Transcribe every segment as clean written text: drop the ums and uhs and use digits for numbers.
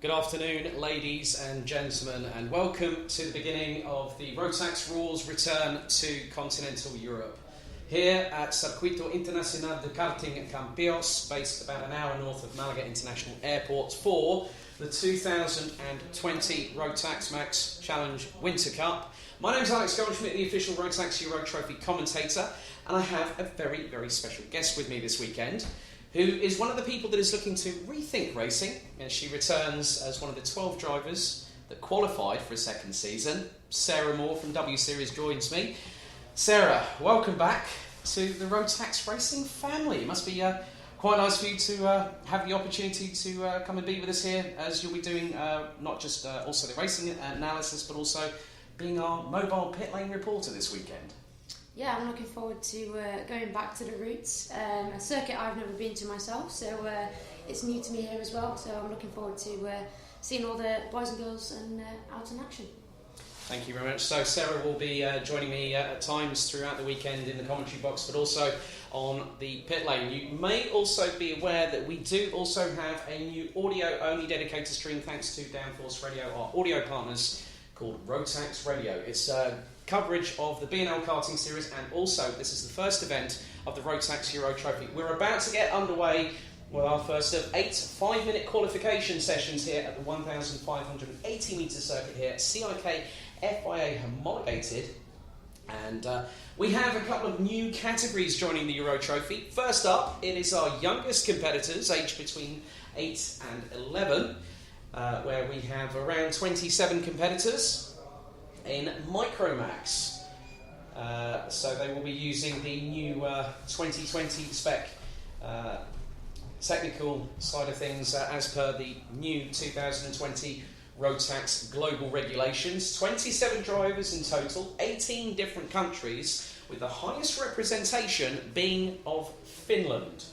Good afternoon, ladies and gentlemen, and welcome to the beginning of the Rotax Rules return to continental Europe. Here at Circuito Internacional de Karting Campeos, based about an hour north of Malaga International Airport, for the 2020 Rotax Max Challenge Winter Cup. My name is Alex Goldschmidt, the official Rotax Euro Trophy commentator, and I have a very, very special guest with me this weekend, who is one of the people that is looking to rethink racing, and she returns as one of the 12 drivers that qualified for a second season. Sarah Moore from W Series joins me. Sarah, welcome back to the Rotax Racing family. It must be quite nice for you to have the opportunity to come and be with us here, as you'll be doing not just also the racing analysis, but also being our mobile pit lane reporter this weekend. Yeah, I'm looking forward to going back to the roots. A circuit I've never been to myself, so it's new to me here as well. So I'm looking forward to seeing all the boys and girls and out in action. Thank you very much. So Sarah will be joining me at times throughout the weekend in the commentary box, but also on the pit lane. You may also be aware that we do also have a new audio-only dedicated stream thanks to Downforce Radio, our audio partners, called Rotax Radio. It's coverage of the B&L karting series, and also this is the first event of the Rotax Euro Trophy. We're about to get underway with our first of 8 5-minute qualification sessions here at the 1,580 metre circuit here at CIK FIA homologated, and we have a couple of new categories joining the Euro Trophy. First up, it is our youngest competitors, aged between 8 and 11, where we have around 27 competitors in Micromax. So they will be using the new 2020 spec technical side of things as per the new 2020 Rotax global regulations. 27 drivers in total, 18 different countries, with the highest representation being of Finland.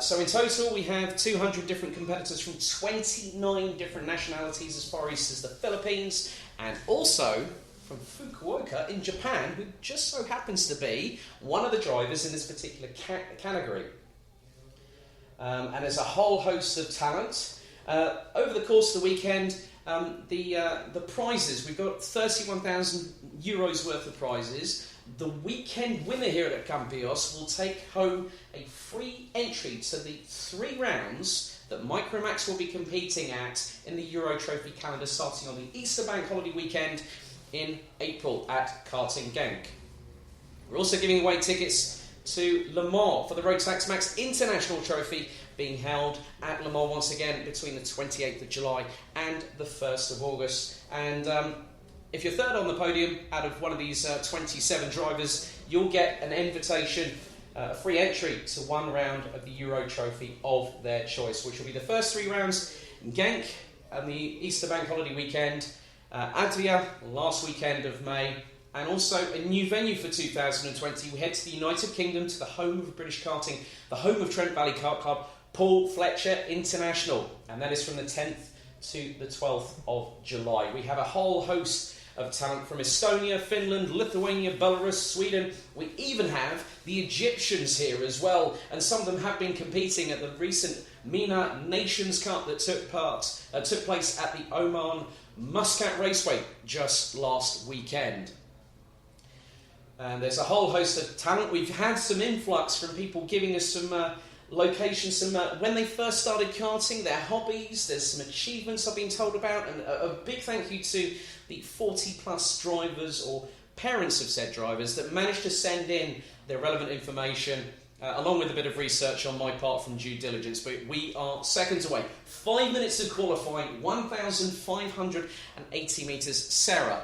So in total we have 200 different competitors from 29 different nationalities as far east as the Philippines, and also from Fukuoka in Japan, who just so happens to be one of the drivers in this particular category. And there's a whole host of talent. Over the course of the weekend, the prizes, we've got 31,000 euros worth of prizes. The weekend winner here at Campeos will take home a free entry to the 3 rounds that Micromax will be competing at in the Euro Trophy calendar, starting on the Easter Bank holiday weekend in April at Karting Genk. We're also giving away tickets to Le Mans for the Rotax Max International Trophy, being held at Le Mans once again between the 28th of July and the 1st of August. And if you're third on the podium out of one of these 27 drivers, you'll get an invitation, a free entry to one round of the Euro Trophy of their choice, which will be the first 3 rounds in Genk and the Easter Bank holiday weekend, Adria last weekend of May, and also a new venue for 2020. We head to the United Kingdom, to the home of British karting, the home of Trent Valley Kart Club, Paul Fletcher International, and that is from the 10th to the 12th of July. We have a whole host of talent from Estonia, Finland, Lithuania, Belarus, Sweden. We even have the Egyptians here as well, and some of them have been competing at the recent MENA Nations Cup that took place at the Oman Muscat Raceway just last weekend. And there's a whole host of talent. We've had some influx from people giving us some locations, when they first started karting, their hobbies. There's some achievements I've been told about, and a big thank you to the 40 plus drivers or parents of said drivers that managed to send in their relevant information, along with a bit of research on my part from due diligence. But we are seconds away. 5 minutes of qualifying, 1,580 metres. Sarah,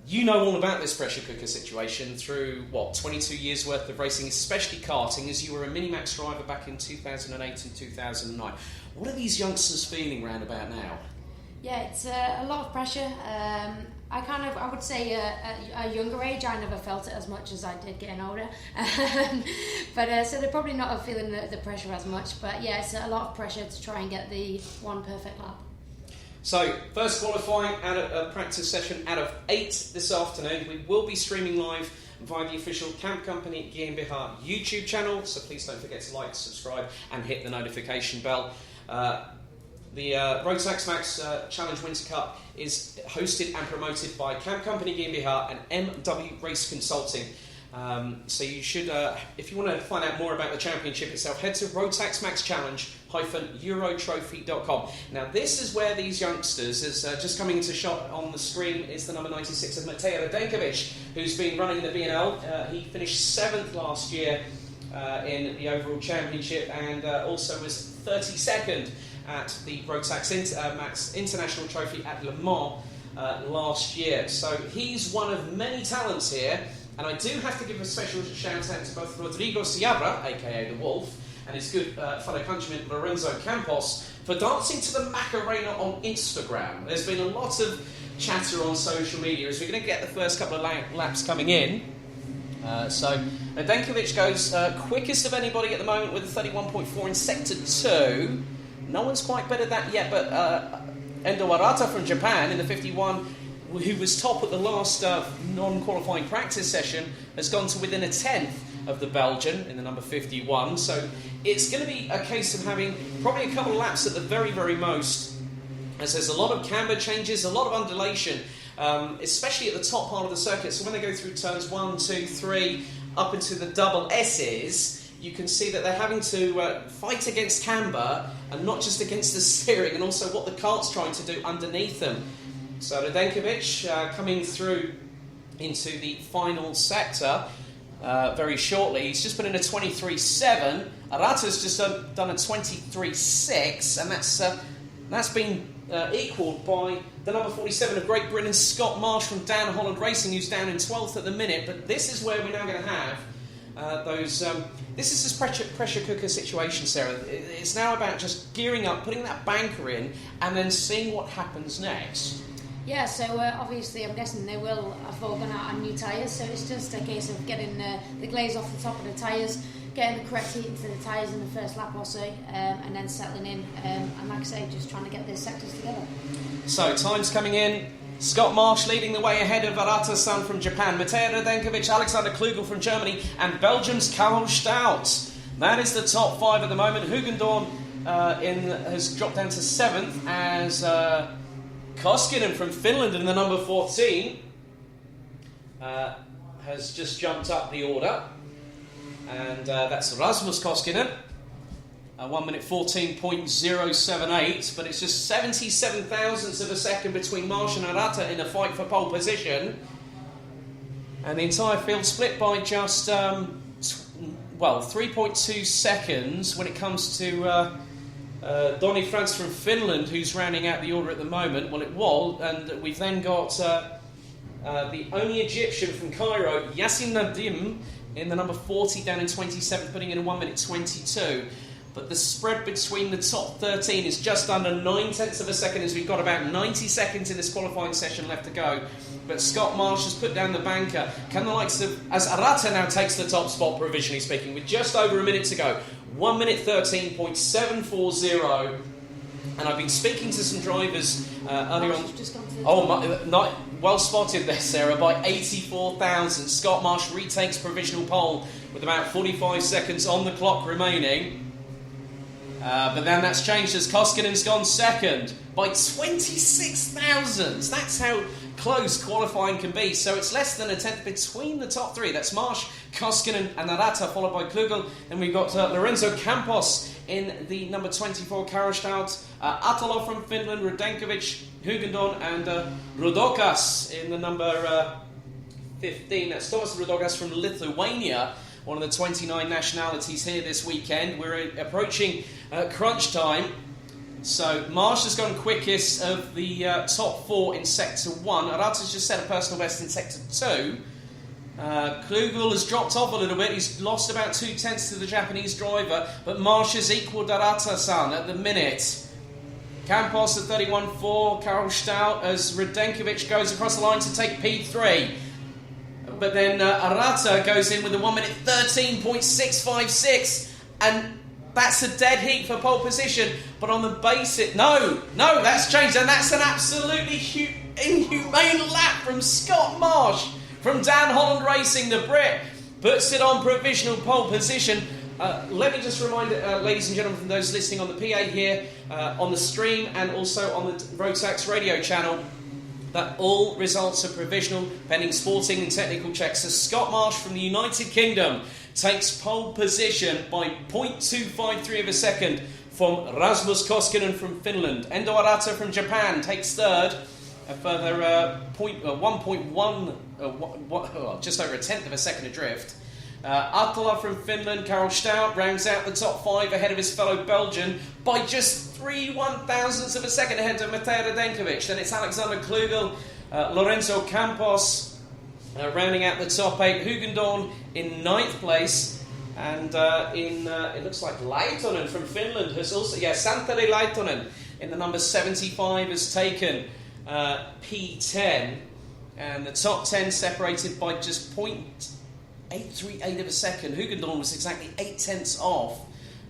you know all about this pressure cooker situation through, 22 years worth of racing, especially karting, as you were a Minimax driver back in 2008 and 2009. What are these youngsters feeling round about now? Yeah, it's a lot of pressure. I would say at a younger age, I never felt it as much as I did getting older. But so they're probably not feeling the pressure as much. But yeah, it's a lot of pressure to try and get the one perfect lap. So, first qualifying out of a practice session out of 8 this afternoon. We will be streaming live via the official Camp Company GmbH YouTube channel, so please don't forget to like, subscribe and hit the notification bell. The Rotax Max Challenge Winter Cup is hosted and promoted by Camp Company GmbH and MW Race Consulting. So you should, if you want to find out more about the championship itself, head to rotaxmaxchallenge-eurotrophy.com. Now this is where these youngsters, is just coming into shot on the screen, is the number 96 of Matej Radenkovic, who's been running the BNL. He finished 7th last year in the overall championship, and also was 32nd at the Rotax Max International Trophy at Le Mans last year. So he's one of many talents here. And I do have to give a special shout out to both Rodrigo Seabra, aka The Wolf, and his good fellow countryman Lorenzo Campos for dancing to the Macarena on Instagram. There's been a lot of chatter on social media as we're going to get the first couple of laps coming in. So Radenkovic goes quickest of anybody at the moment with a 31.4 in Sector 2. No one's quite better at that yet, but Endo Arata from Japan in the 51, who was top at the last non-qualifying practice session, has gone to within a tenth of the Belgian in the number 51. So it's going to be a case of having probably a couple of laps at the very, very most, as there's a lot of camber changes, a lot of undulation, especially at the top part of the circuit. So when they go through turns 1, 2, 3, up into the double S's, you can see that they're having to fight against camber and not just against the steering, and also what the kart's trying to do underneath them. So Radenkovic coming through into the final sector very shortly. He's just put in a 23.7. Arata's just done a 23.6, and that's been equalled by the number 47 of Great Britain, Scott Marsh from Dan Holland Racing, who's down in 12th at the minute. But this is where we're now going to have this is this pressure cooker situation, Sarah. It's now about just gearing up, putting that banker in, and then seeing what happens next. Yeah, so obviously I'm guessing they will have all gone out on new tyres, so it's just a case of getting the glaze off the top of the tyres, getting the correct heat into the tyres in the first lap or so, and then settling in, and like I say, just trying to get the sectors together. So time's coming in. Scott Marsh leading the way ahead of Arata-san from Japan, Matej Radenkovic, Alexander Klugel from Germany, and Belgium's Karel Stout. That is the top 5 at the moment. Hugendorn has dropped down to 7th as Koskinen from Finland in the number 14 has just jumped up the order, and that's Rasmus Koskinen, 1 minute 14.078, but it's just 77 thousandths of a second between Marsh and Arata in a fight for pole position, and the entire field split by just 3.2 seconds when it comes to Donny Frans from Finland, who's rounding out the order at the moment. Well, it was, and we've then got the only Egyptian from Cairo, Yassin Nadim, in the number 40, down in 27th, putting in a 1 minute 22. But the spread between the top 13 is just under 9/10 of a second, as we've got about 90 seconds in this qualifying session left to go. But Scott Marsh has put down the banker. Can the likes of, as Arata now takes the top spot, provisionally speaking, with just over a minute to go, 1 minute 13.740. And I've been speaking to some drivers earlier on. Well spotted there, Sarah, by 84,000. Scott Marsh retakes provisional pole with about 45 seconds on the clock remaining. But then that's changed as Koskinen's gone second by 26 thousandths. That's how close qualifying can be. So it's less than a tenth between the top 3. That's Marsh, Koskinen and Arata, followed by Klugel. Then we've got Lorenzo Campos in the number 24, Karel Stout, Atalov from Finland, Radenkovic, Hugendorn and Rudokas in the number 15. That's Thomas Rudokas from Lithuania, one of the 29 nationalities here this weekend. We're approaching crunch time. So Marsh has gone quickest of the top 4 in Sector 1. Arata's just set a personal best in Sector 2. Klugel has dropped off a little bit. He's lost about 2 tenths to the Japanese driver, but Marsh has equalled Arata-san at the minute. Campos at 31.4, Karel Stout as Radenkovic goes across the line to take P3. But then Arata goes in with a 1 minute 13.656, and that's a dead heat for pole position. But on the basic, no, that's changed, and that's an absolutely inhumane lap from Scott Marsh from Dan Holland Racing. The Brit puts it on provisional pole position. Let me just remind ladies and gentlemen, from those listening on the PA here, on the stream and also on the Rotax radio channel, that all results are provisional pending sporting and technical checks. So Scott Marsh from the United Kingdom takes pole position by 0.253 of a second from Rasmus Koskinen from Finland. Endo Arata from Japan takes third. A further 1.1, just over a tenth of a second adrift. Atala from Finland, Karel Stout, rounds out the top five ahead of his fellow Belgian by just 3/1000ths of a second ahead of Matej Radenkovic. Then it's Alexander Klugel, Lorenzo Campos rounding out the top eight. Hugendorn in ninth place. And it looks like Laitonen from Finland has also... Santeri Laitonen in the number 75 has taken P10. And the top 10 separated by just 0.838 of a second. Hugendorn was exactly 8 tenths off.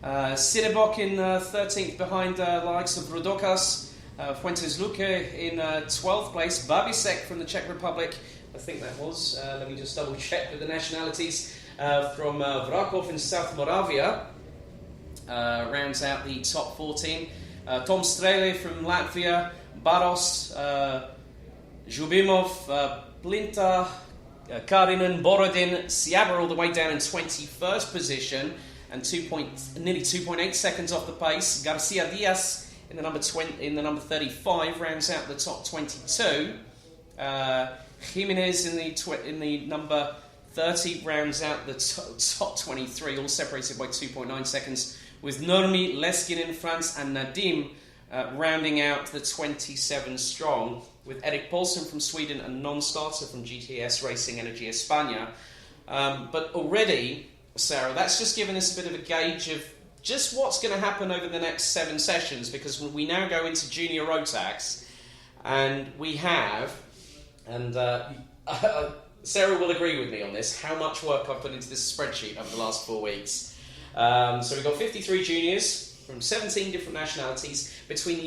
Sidebok in 13th behind the likes of Rudokas. Fuentes Luque in 12th place. Babisek from the Czech Republic, I think that was. Let me just double check with the nationalities. From Vrakov in South Moravia, rounds out the top 14. Tom Strele from Latvia, Baros, Zhubimov, Plinta, Karinen, Borodin, Siaba all the way down in 21st position and nearly 2.8 seconds off the pace. Garcia Diaz in the number 35 rounds out the top 22. Jimenez in the number 30 rounds out the top 23, all separated by 2.9 seconds, with Nurmi, Leskinen, France and Nadim rounding out the 27 strong, with Erik Paulsen from Sweden and non-starter from GTS Racing Energy España. But already, Sarah, that's just given us a bit of a gauge of just what's going to happen over the next 7 sessions, because we now go into Junior Rotax, and we have, and Sarah will agree with me on this, how much work I've put into this spreadsheet over the last 4 weeks. So we've got 53 juniors from 17 different nationalities. Between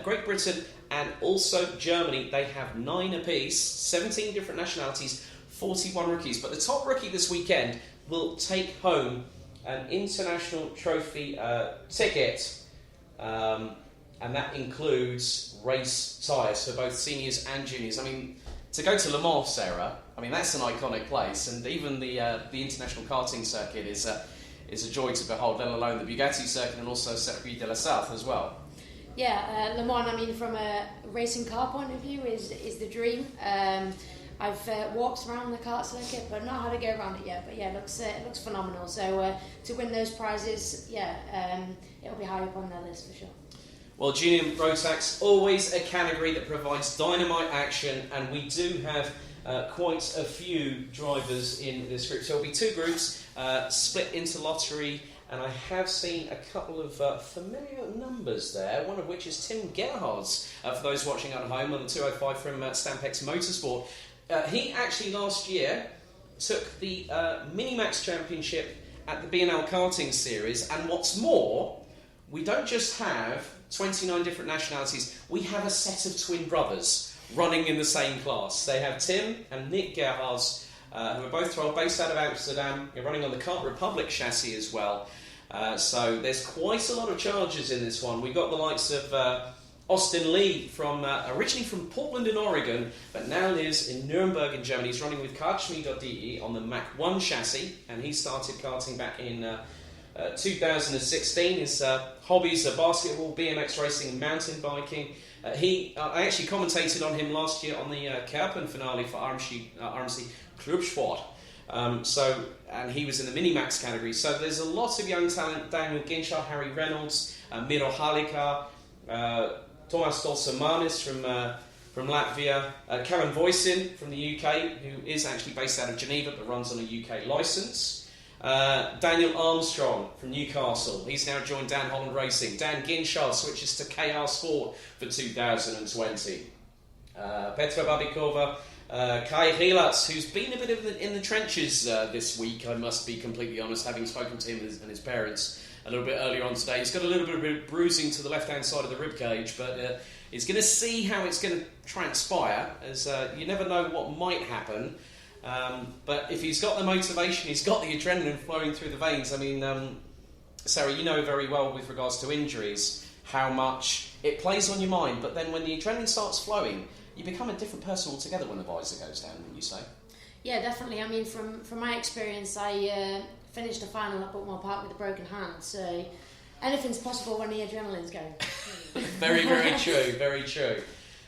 Great Britain and also Germany, they have 9 apiece, 17 different nationalities, 41 rookies. But the top rookie this weekend will take home an international trophy ticket, and that includes race tyres for both seniors and juniors. I mean, to go to Le Mans, Sarah, I mean, that's an iconic place, and even the international karting circuit is a joy to behold, let alone the Bugatti circuit and also Circuit de la South as well. Yeah, Le Mans, I mean, from a racing car point of view, is the dream. I've walked around the kart circuit, but not had to go around it yet. But yeah, it looks phenomenal. So to win those prizes, it'll be high up on their list for sure. Well, Junior Rotax, always a category that provides dynamite action, and we do have quite a few drivers in this group. So it'll be 2 groups, split into lottery, and I have seen a couple of familiar numbers there, one of which is Tim Gerhards, for those watching at home on the 205 from Stampex Motorsport. He actually last year took the Minimax Championship at the B&L Karting Series, and what's more, we don't just have 29 different nationalities, we have a set of twin brothers running in the same class. They have Tim and Nick Gerhards, who are both based out of Amsterdam. They're running on the Kart Republic chassis as well. So there's quite a lot of charges in this one. We've got the likes of Austin Lee, from originally from Portland in Oregon, but now lives in Nuremberg in Germany. He's running with Kartschmiede.de on the Mach 1 chassis, and he started karting back in 2016. His hobbies are basketball, BMX racing and mountain biking. I actually commentated on him last year on the Kerpen finale for RMC Clubsport. And he was in the Minimax category. So there's a lot of young talent: Daniel Ginchar, Harry Reynolds, Miro Halika, Thomas Dolsamanis from Latvia, Karen Voisin from the UK, who is actually based out of Geneva but runs on a UK licence. Daniel Armstrong from Newcastle, he's now joined Dan Holland Racing. Dan Ginchar switches to KR Sport for 2020. Petra Babikova, Kai Rilatz, who's been a bit in the trenches this week, I must be completely honest, having spoken to him and his parents a little bit earlier on today. He's got a little bit of bruising to the left-hand side of the ribcage, but he's going to see how it's going to transpire, as you never know what might happen. But if he's got the motivation, he's got the adrenaline flowing through the veins. I mean, Sarah, you know very well with regards to injuries how much it plays on your mind, but then when the adrenaline starts flowing, you become a different person altogether when the visor goes down, wouldn't you say? Yeah, definitely. I mean, from my experience, I finished the final at Bournemouth Park with a broken hand, so anything's possible when the adrenaline's going. Very, very true, very true.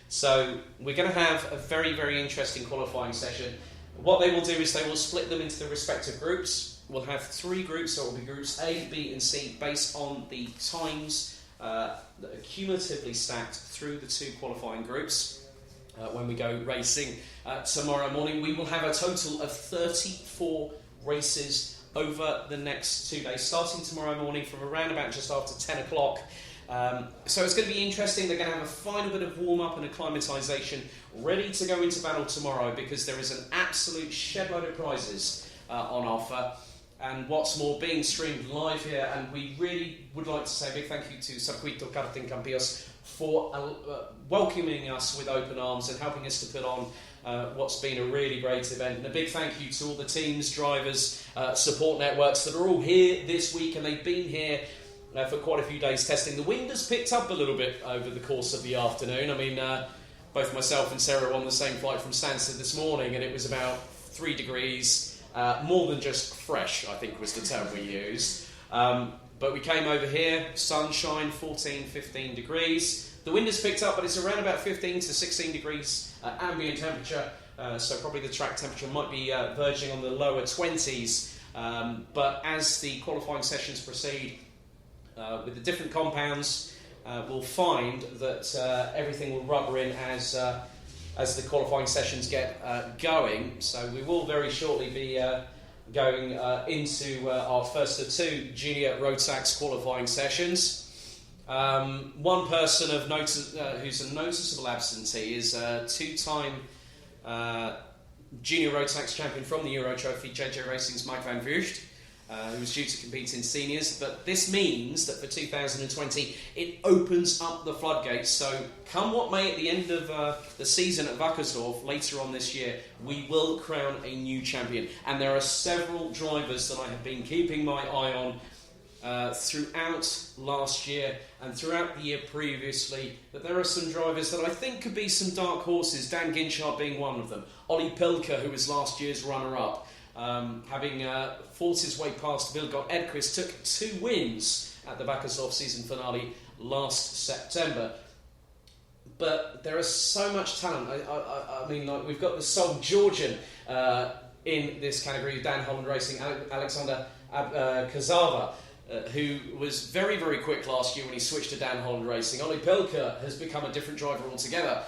So we're going to have a very, very interesting qualifying session. What they will do is they will split them into the respective groups. We'll have 3 groups, so it will be groups A, B and C, based on the times that are cumulatively stacked through the 2 qualifying groups. When we go racing tomorrow morning, we will have a total of 34 races over the next 2 days, starting tomorrow morning from around about just after 10 o'clock. So it's going to be interesting. They're going to have a final bit of warm-up and acclimatisation ready to go into battle tomorrow, because there is an absolute shed load of prizes on offer. And what's more, being streamed live here, and we really would like to say a big thank you to Circuito Karting Campillos for welcoming us with open arms and helping us to put on what's been a really great event. And a big thank you to all the teams, drivers, support networks that are all here this week, and they've been here for quite a few days testing. The wind has picked up a little bit over the course of the afternoon. I mean, both myself and Sarah were on the same flight from Stansted this morning, and it was about 3 degrees, more than just fresh, I think was the term we used. But we came over here, sunshine, 14, 15 degrees. The wind has picked up, but it's around about 15 to 16 degrees ambient temperature, so probably the track temperature might be verging on the lower 20s. But as the qualifying sessions proceed with the different compounds, we'll find that everything will rubber in as the qualifying sessions get going. So we will very shortly be going into our first of 2 junior Rotax qualifying sessions. One person of who's a noticeable absentee is 2-time junior Rotax champion from the Euro Trophy, JJ Racing's Mike van Vugt, who was due to compete in seniors. But this means that for 2020 it opens up the floodgates. So come what may at the end of the season at Wackersdorf later on this year, we will crown a new champion. And there are several drivers that I have been keeping my eye on throughout last year and throughout the year previously, that there are some drivers that I think could be some dark horses, Dan Ginchard being one of them, Ollie Pilker, who was last year's runner-up, having fought his way past Vilgot Edquist, took 2 wins at the Wackersdorf season finale last September. But there is so much talent. I mean, like, we've got the sole Georgian in this category, Dan Holland Racing, Alexander Kazava, who was very, very quick last year when he switched to Dan Holland Racing. Ollie Pilker has become a different driver altogether,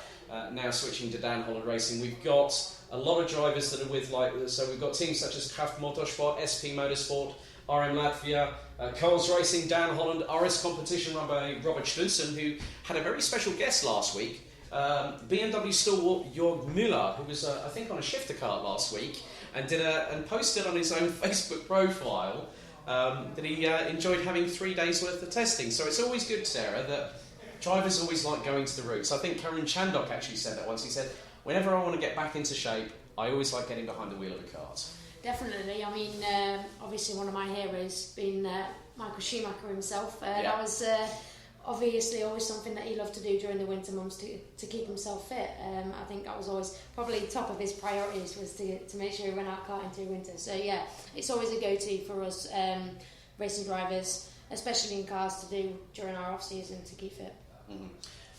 now switching to Dan Holland Racing. We've got a lot of drivers that are with, so we've got teams such as Kraft Motorsport, SP Motorsport, RM Latvia, Coles Racing, Dan Holland, RS Competition run by Robert Stutsen, who had a very special guest last week, BMW stalwart Jörg Müller, who was, I think, on a shifter cart last week, and posted on his own Facebook profile that he enjoyed having 3 days worth of testing. So it's always good, Sarah, that drivers always like going to the roots. I think Karen Chandok actually said that once. He said, whenever I want to get back into shape, I always like getting behind the wheel of a cart. Definitely. I mean, obviously one of my heroes being Michael Schumacher himself. That was obviously always something that he loved to do during the winter months to keep himself fit. I think that was always probably top of his priorities, was to make sure he went out karting through winter. So yeah, it's always a go-to for us racing drivers, especially in cars, to do during our off-season to keep fit. Mm-hmm.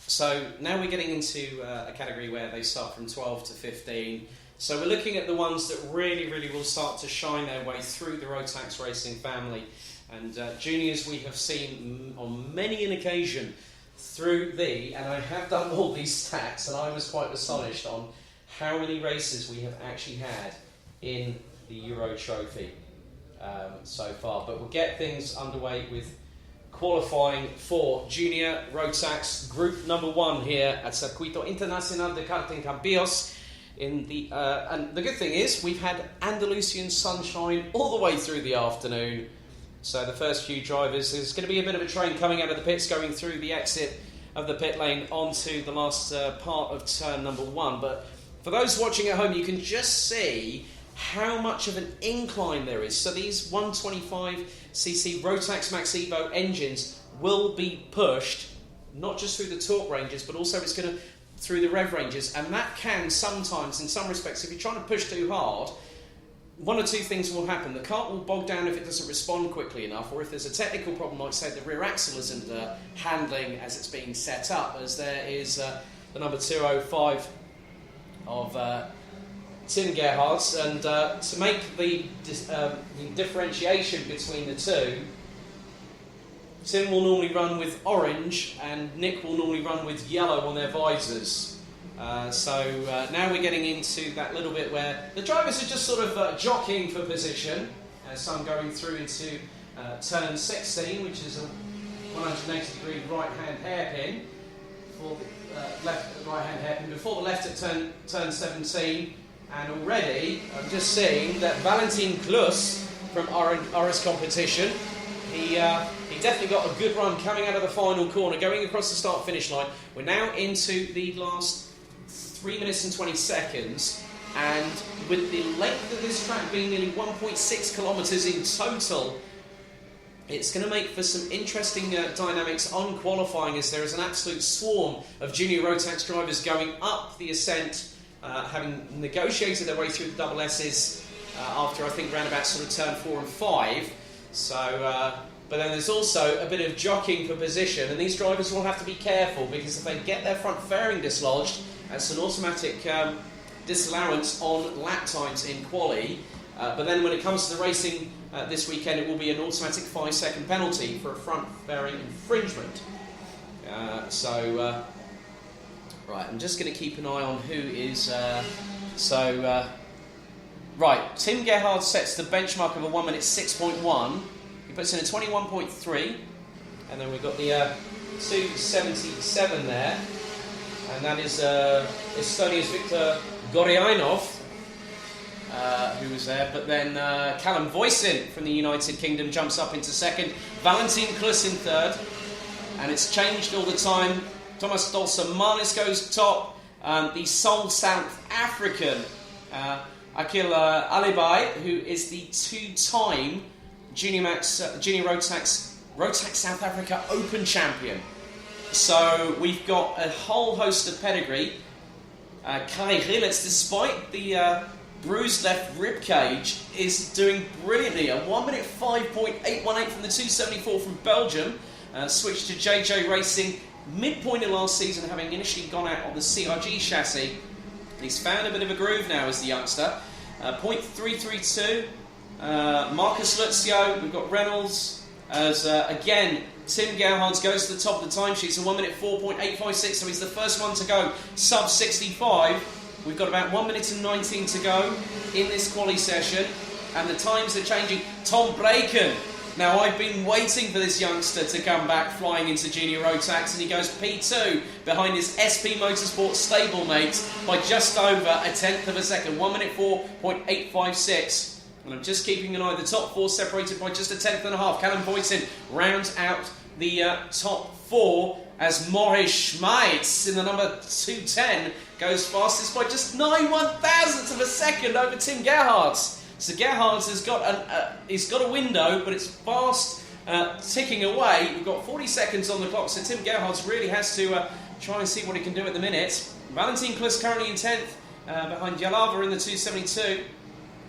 So now we're getting into a category where they start from 12 to 15. So we're looking at the ones that really, really will start to shine their way through the Rotax Racing family. And juniors we have seen on many an occasion through and I have done all these stats, and I was quite astonished on how many races we have actually had in the Euro Trophy so far. But we'll get things underway with qualifying for Junior Rotax Group number 1 here at Circuito Internacional de Karting Campillos. And the good thing is we've had Andalusian sunshine all the way through the afternoon. So the first few drivers, there's going to be a bit of a train coming out of the pits, going through the exit of the pit lane onto the last part of turn number 1. But for those watching at home, you can just see how much of an incline there is. So these 125cc Rotax Max Evo engines will be pushed not just through the torque ranges, but also it's going to through the rev ranges, and that can sometimes, in some respects, if you're trying to push too hard, one or two things will happen. The cart will bog down if it doesn't respond quickly enough, or if there's a technical problem, like say the rear axle isn't handling as it's being set up, as there is the number 205 of Tim Gerhardt's, and to make the differentiation between the two, Tim will normally run with orange and Nick will normally run with yellow on their visors. So now we're getting into that little bit where the drivers are just sort of jockeying for position as I'm going through into turn 16, which is a 180 degree right-hand hairpin for the right-hand hairpin before the left at turn 17. And already I'm just seeing that Valentin Klus from RS Competition, he definitely got a good run coming out of the final corner, going across the start-finish line. We're now into the last 3 minutes and 20 seconds, and with the length of this track being nearly 1.6 kilometres in total, it's going to make for some interesting dynamics on qualifying, as there is an absolute swarm of junior Rotax drivers going up the ascent, having negotiated their way through the double S's after I think round about sort of turn 4 and 5. So, but then there's also a bit of jockeying for position, and these drivers will have to be careful, because if they get their front fairing dislodged, that's an automatic disallowance on lap times in quali. But then when it comes to the racing this weekend, it will be an automatic 5-second penalty for a front fairing infringement. Right, I'm just going to keep an eye on who is... right, Tim Gerhardt sets the benchmark of a 1 minute 6.1. He puts in a 21.3. And then we've got the 277 there. And that is Estonia's Viktor Goryainov, who was there. But then Callum Voisin from the United Kingdom jumps up into second. Valentin Klus in third. And it's changed all the time. Thomas Dolce-Manis goes top. The Seoul South African Akil Alibai, who is the two-time Junior Rotax South Africa Open champion. So we've got a whole host of pedigree. Kai Gilletz, despite the bruised left rib cage, is doing brilliantly. A 1 minute 5.818 from the 274 from Belgium. Switched to JJ Racing midpoint of last season, having initially gone out on the CRG chassis. He's found a bit of a groove now as the youngster. 0.332. Marcus Lutzio, we've got Reynolds. As again, Tim Gerhardt goes to the top of the timesheets, a 1 minute 4.856, so he's the first one to go sub 65. We've got about 1 minute and 19 to go in this quali session, and the times are changing. Tom Braken. Now, I've been waiting for this youngster to come back flying into Junior Rotax, and he goes P2 behind his SP Motorsport stablemate by just over a tenth of a second, 1 minute 4.856. And I'm just keeping an eye. The top four separated by just a tenth and a half. Callum Voisin rounds out the top four as Morris Schmeitz in the number 210 goes fastest by just 9/1000th of a second over Tim Gerhardt. So Gerhardt has got he's got a window, but it's fast ticking away. We've got 40 seconds on the clock, so Tim Gerhardt really has to try and see what he can do at the minute. Valentin Klus currently in 10th, behind Yalava in the 272.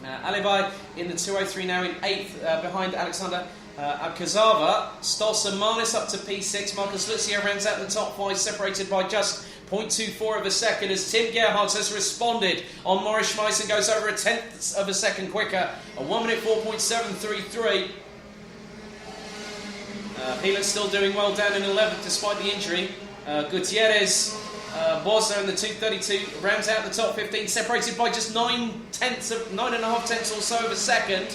Alibai in the 203 now in 8th, behind Alexander Abkazava. Stolsa-Marlis up to P6. Marcus Lutzio rounds out the top 5, separated by just 0.24 of a second, as Tim Gerhardt has responded on Morris Schmeitz and goes over a tenth of a second quicker, a 1 minute 4.733. Peeler's still doing well down in 11th despite the injury. Gutierrez Bozo in the 232 rounds out the top 15, separated by just 9.5 tenths or so of a second.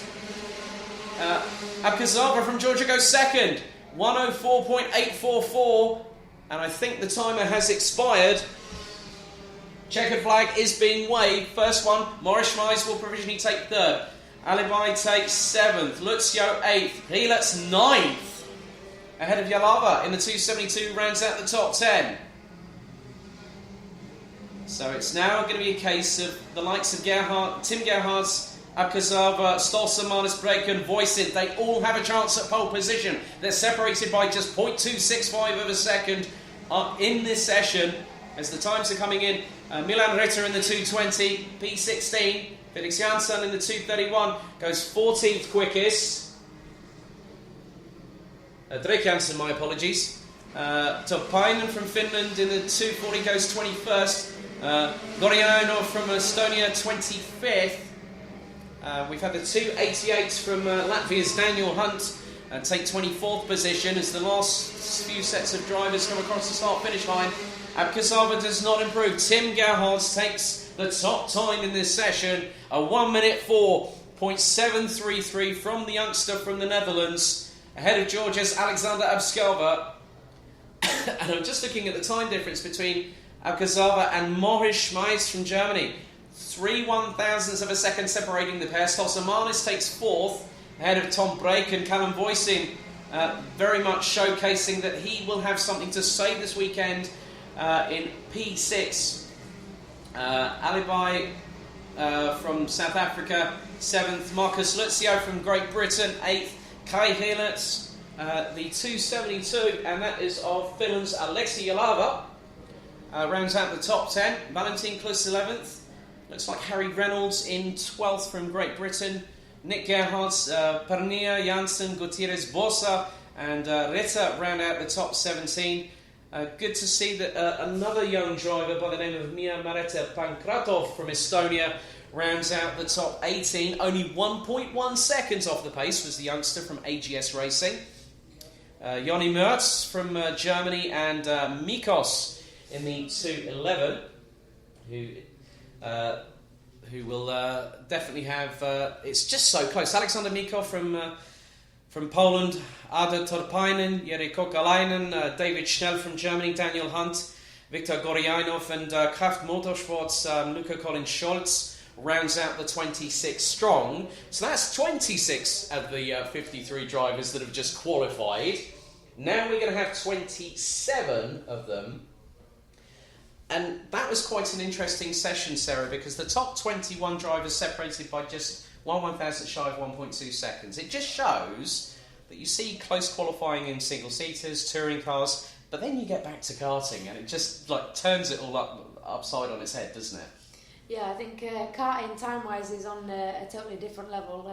Abkazava from Georgia goes second, 104.844, and I think the timer has expired. Checkered flag is being waved. First one, Morris Schmeitz will provisionally take third. Alibai takes 7th, Lutzio 8th, Gilletz 9th, ahead of Yalava in the 272, rounds out the top 10. So it's now going to be a case of the likes of Gerhard, Tim Gerhards, Abkazava, Stolzer, Manus Breken, Voisin. They all have a chance at pole position. They're separated by just 0.265 of a second in this session as the times are coming in. Milan Ritter in the 2:20, P16. Felix Jansson in the 2:31 goes 14th quickest. Drake Jansson, my apologies. Topainen from Finland in the 2:40 goes 21st. Gorjano from Estonia 25th. We've had the 2:88 from Latvia's Daniel Hunt take 24th position as the last few sets of drivers come across the start-finish line. Abkazava does not improve. Tim Gerhards takes the top time in this session, a 1 minute 4.733 from the youngster from the Netherlands, ahead of Georgia's Alexander Abskava. And I'm just looking at the time difference between Abkazava and Maurice Schmeis from Germany. 3/1000ths of a second separating the pair. Stolzer Manus takes 4th, ahead of Tom Brake and Callum Voisin, very much showcasing that he will have something to say this weekend in P6. Alibai from South Africa, 7th. Marcus Lutzio from Great Britain, 8th. Kai Heelertz, the 2:72, and that is of Finland's Aleksi Jalava. Rounds out the top 10. Valentin Klus, 11th. Looks like Harry Reynolds in 12th from Great Britain. Nick Gerhards, Pernia, Janssen, Gutierrez, Bosa, and Ritter round out the top 17. Good to see that another young driver by the name of Mia Mareta Pankratov from Estonia rounds out the top 18. Only 1.1 seconds off the pace was the youngster from AGS Racing. Joni Mertz from Germany and Mikos in the 2:11, who will definitely have... it's just so close. Alexander Mikov from Poland, Ada Torpainen, Jere Kokalainen, David Schnell from Germany, Daniel Hunt, Viktor Gorjanov, and Kraft Motorsport's Luca Colin Scholz rounds out the 26 strong. So that's 26 of the 53 drivers that have just qualified. Now we're going to have 27 of them. And that was quite an interesting session, Sarah, because the top 21 drivers separated by just 1/1000th shy of 1.2 seconds. It just shows that you see close qualifying in single-seaters, touring cars, but then you get back to karting and it just turns it all upside on its head, doesn't it? Yeah, I think karting time-wise is on a totally different level.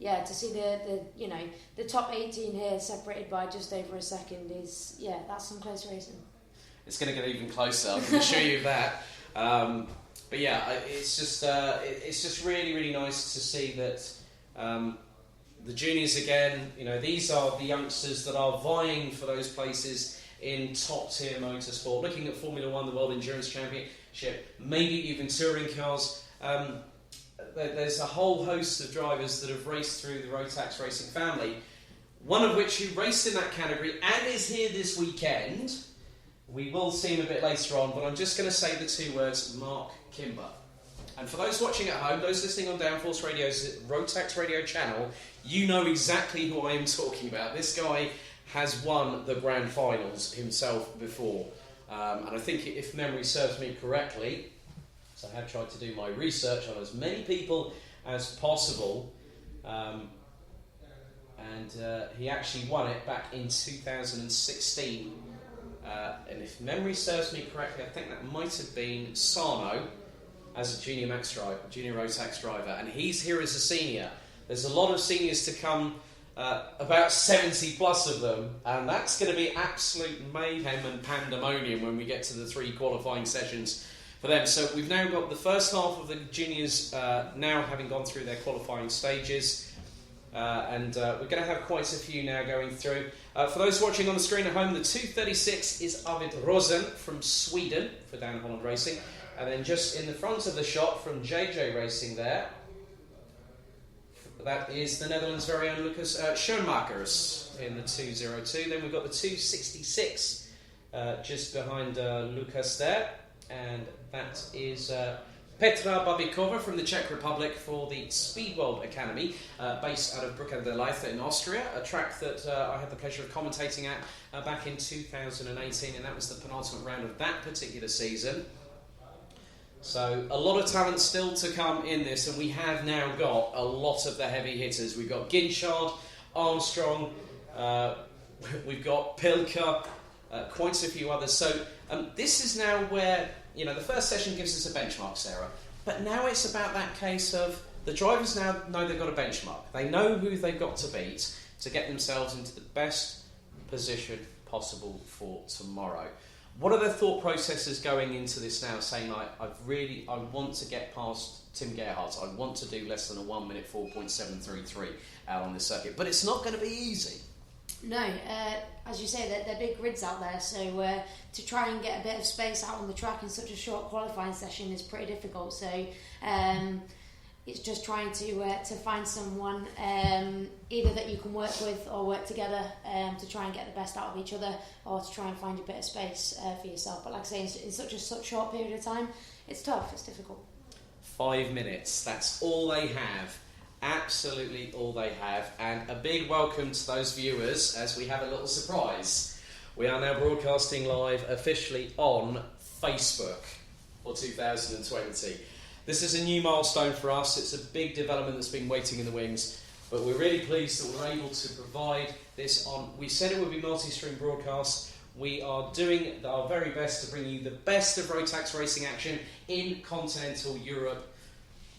To see the top 18 here separated by just over a second is, that's some close racing. It's going to get even closer, I can assure you that. But yeah, it's just really, really nice to see that the juniors again, these are the youngsters that are vying for those places in top-tier motorsport. Looking at Formula One, the World Endurance Championship, maybe even touring cars. There's a whole host of drivers that have raced through the Rotax Racing family, one of which who raced in that category and is here this weekend. We will see him a bit later on, but I'm just going to say the two words, Mark Kimber. And for those watching at home, those listening on Downforce Radio's Rotax Radio channel, you know exactly who I am talking about. This guy has won the grand finals himself before. And I think if memory serves me correctly, so I have tried to do my research on as many people as possible, and he actually won it back in 2016. And if memory serves me correctly, I think that might have been Sarno as a junior Rotax driver, and he's here as a senior. There's a lot of seniors to come, about 70 plus of them, and that's going to be absolute mayhem and pandemonium when we get to the 3 qualifying sessions for them. So we've now got the first half of the juniors now having gone through their qualifying stages, and we're going to have quite a few now going through. For those watching on the screen at home, the 2:36 is Arvid Rosen from Sweden for Dan Holland Racing, and then just in the front of the shot from JJ Racing there, that is the Netherlands' very own Lucas Schoenmakers in the 2:02. Then we've got the 2:66 just behind Lucas there, and that is Petra Babikova from the Czech Republic for the Speedworld Academy, based out of Bruck an der Leitha in Austria, a track that I had the pleasure of commentating at back in 2018, and that was the penultimate round of that particular season. So a lot of talent still to come in this, and we have now got a lot of the heavy hitters. We've got Ginchard, Armstrong, we've got Pilker, quite a few others. So this is now where, the first session gives us a benchmark, Sarah, but now it's about that case of the drivers now know they've got a benchmark. They know who they've got to beat to get themselves into the best position possible for tomorrow. What are their thought processes going into this now, saying, I want to get past Tim Gerhardt, I want to do less than a 1 minute 4.733 out on this circuit, but it's not going to be easy. No, as you say, they're big grids out there, so to try and get a bit of space out on the track in such a short qualifying session is pretty difficult. So it's just trying to find someone either that you can work with or work together to try and get the best out of each other, or to try and find a bit of space for yourself. But like I say, in such a short period of time, it's tough, it's difficult. 5 minutes, that's all they have. Absolutely all they have. And a big welcome to those viewers as we have a little surprise. We are now broadcasting live officially on Facebook for 2020. This is a new milestone for us. It's a big development that's been waiting in the wings, but we're really pleased that we're able to provide this on. We said it would be multi-stream broadcast. We are doing our very best to bring you the best of Rotax racing action in continental Europe.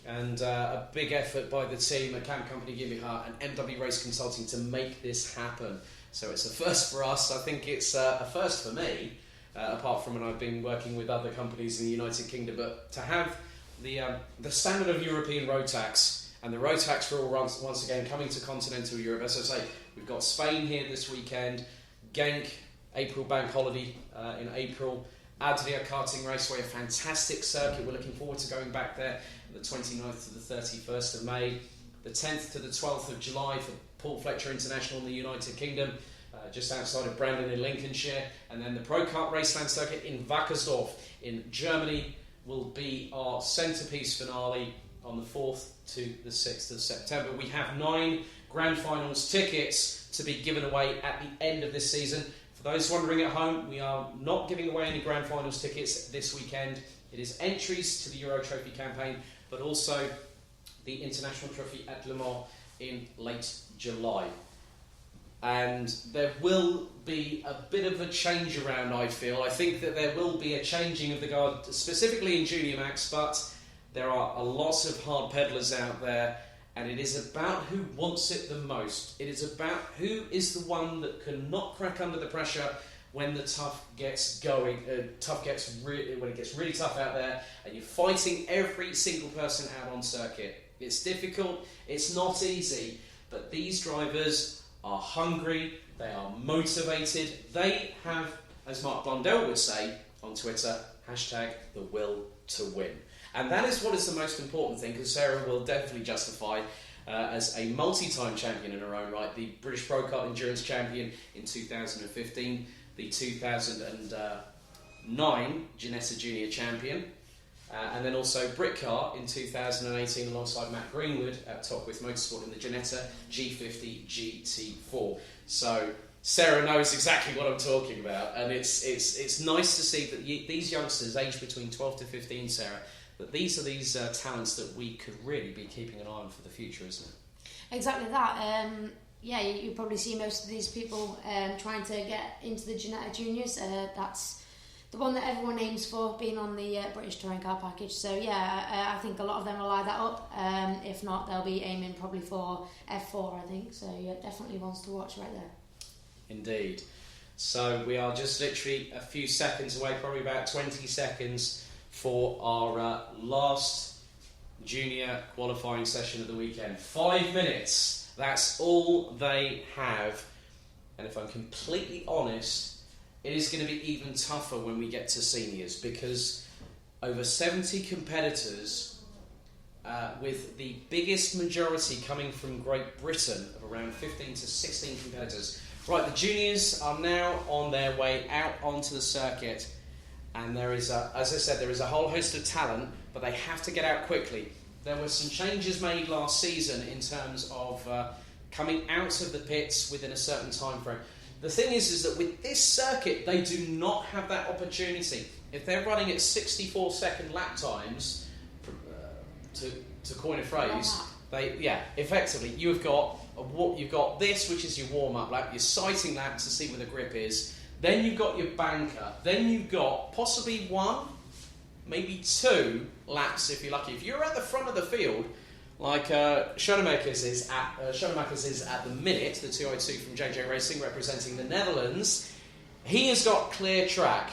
And a big effort by the team at Camp Company GmbH and MW Race Consulting to make this happen. So it's a first for us. I think it's a first for me, apart from when I've been working with other companies in the United Kingdom. But to have the standard of European Rotax and the Rotax rule once again coming to continental Europe. As I say, we've got Spain here this weekend, Genk, April bank holiday in April, Adria Karting Raceway, a fantastic circuit. We're looking forward to going back there the 29th to the 31st of May, the 10th to the 12th of July for Paul Fletcher International in the United Kingdom, just outside of Brandon in Lincolnshire, and then the Pro Kart Raceland circuit in Wackersdorf in Germany will be our centrepiece finale on the 4th to the 6th of September. We have 9 Grand Finals tickets to be given away at the end of this season. For those wondering at home, we are not giving away any Grand Finals tickets this weekend. It is entries to the Euro Trophy campaign, but also the International Trophy at Le Mans in late July. And there will be a bit of a change around, I feel. I think that there will be a changing of the guard, specifically in Junior Max, but there are a lot of hard peddlers out there, and it is about who wants it the most. It is about who is the one that can not crack under the pressure when the tough gets going, when it gets really tough out there, and you're fighting every single person out on circuit. It's difficult, it's not easy, but these drivers are hungry, they are motivated, they have, as Mark Blundell would say on Twitter, hashtag the will to win. And that is what is the most important thing, because Sarah will definitely justify as a multi-time champion in her own right, the British Pro Kart Endurance champion in 2015, the 2009 Ginetta Junior champion, and then also Britcar in 2018 alongside Matt Greenwood at Topwith Motorsport in the Ginetta G50 GT4. So Sarah knows exactly what I'm talking about, and it's nice to see that these youngsters aged between 12 to 15, Sarah, that these are talents that we could really be keeping an eye on for the future, isn't it? Exactly that. You probably see most of these people trying to get into the Ginetta Juniors. That's the one that everyone aims for, being on the British Touring Car package. So I think a lot of them will eye that up. If not, they'll be aiming probably for F4, I think. So definitely ones to watch right there. Indeed. So we are just literally a few seconds away, probably about 20 seconds, for our last junior qualifying session of the weekend. 5 minutes, that's all they have. And if I'm completely honest, it is going to be even tougher when we get to seniors, because over 70 competitors, with the biggest majority coming from Great Britain of around 15 to 16 competitors. Right, the juniors are now on their way out onto the circuit, and there is, as I said, there is a whole host of talent, but they have to get out quickly. There were some changes made last season in terms of coming out of the pits within a certain time frame. The thing is that with this circuit, they do not have that opportunity. if they're running at 64-second lap times, to coin a phrase, effectively you've got this, which is your warm-up lap, your sighting lap to see where the grip is. Then you've got your banker. Then you've got possibly 1, maybe 2 laps if you're lucky. If you're at the front of the field, like Schoenemakers is at the minute, the 202 from JJ Racing representing the Netherlands, he has got clear track.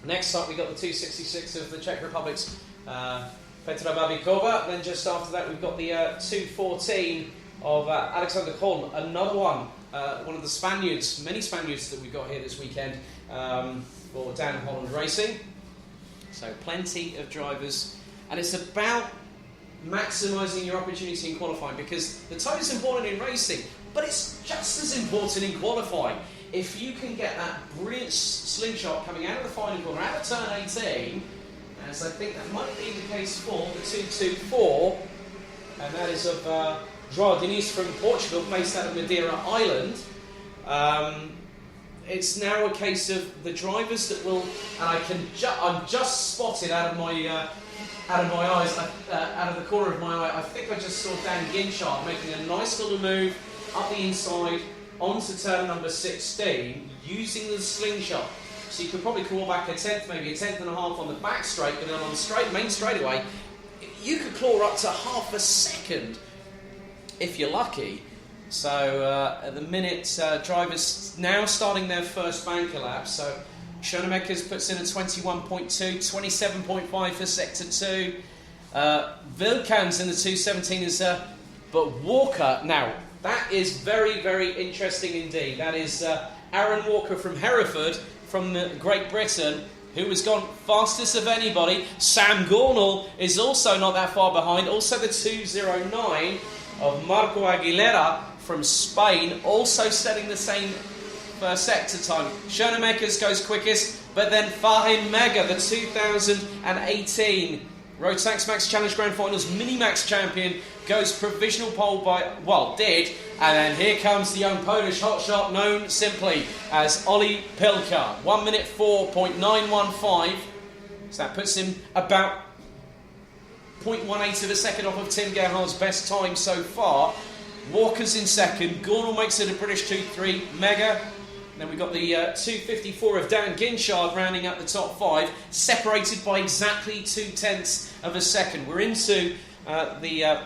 Next up, we've got the 266 of the Czech Republic's Petra Babíková. Then just after that, we've got the 214 of Alexander Kolm, another one of the Spaniards, many Spaniards that we've got here this weekend for Dan Holland Racing. So plenty of drivers, and it's about maximising your opportunity in qualifying, because the time is important in racing, but it's just as important in qualifying. If you can get that brilliant slingshot coming out of the final corner, out of turn 18, as I think that might be the case for the 224, and that is of João Diniz from Portugal, based out of Madeira Island. It's now a case of the drivers that will, and I'm just spotted out of my eyes, out of the corner of my eye. I think I just saw Dan Ginchard making a nice little move up the inside onto turn number 16 using the slingshot. So you could probably claw back a tenth, maybe a tenth and a half on the back straight, but then on the main straightaway, you could claw up to half a second if you're lucky. So at the minute, drivers now starting their first banker lap. So Schoenemakers puts in a 21.2, 27.5 for sector 2. Wilkans in the 217 is, but Walker, now that is very, very interesting indeed. That is Aaron Walker from Hereford, from Great Britain, who has gone fastest of anybody. Sam Gornall is also not that far behind. Also the 209 of Marco Aguilera from Spain, also setting the same first sector time. Schoenemakers goes quickest, but then Fahim Mega, the 2018 Rotax Max Challenge Grand Finals Mini-Max champion, goes provisional pole and then here comes the young Polish hotshot known simply as Oli Pilka. 1 minute 4.915, so that puts him about 0.18 of a second off of Tim Gerhardt's best time so far. Walker's in second, Gornall makes it a British 2-3, Mega. Then we've got the 254 of Dan Ginchard rounding out the top 5, separated by exactly 0.2 of a second. We're into the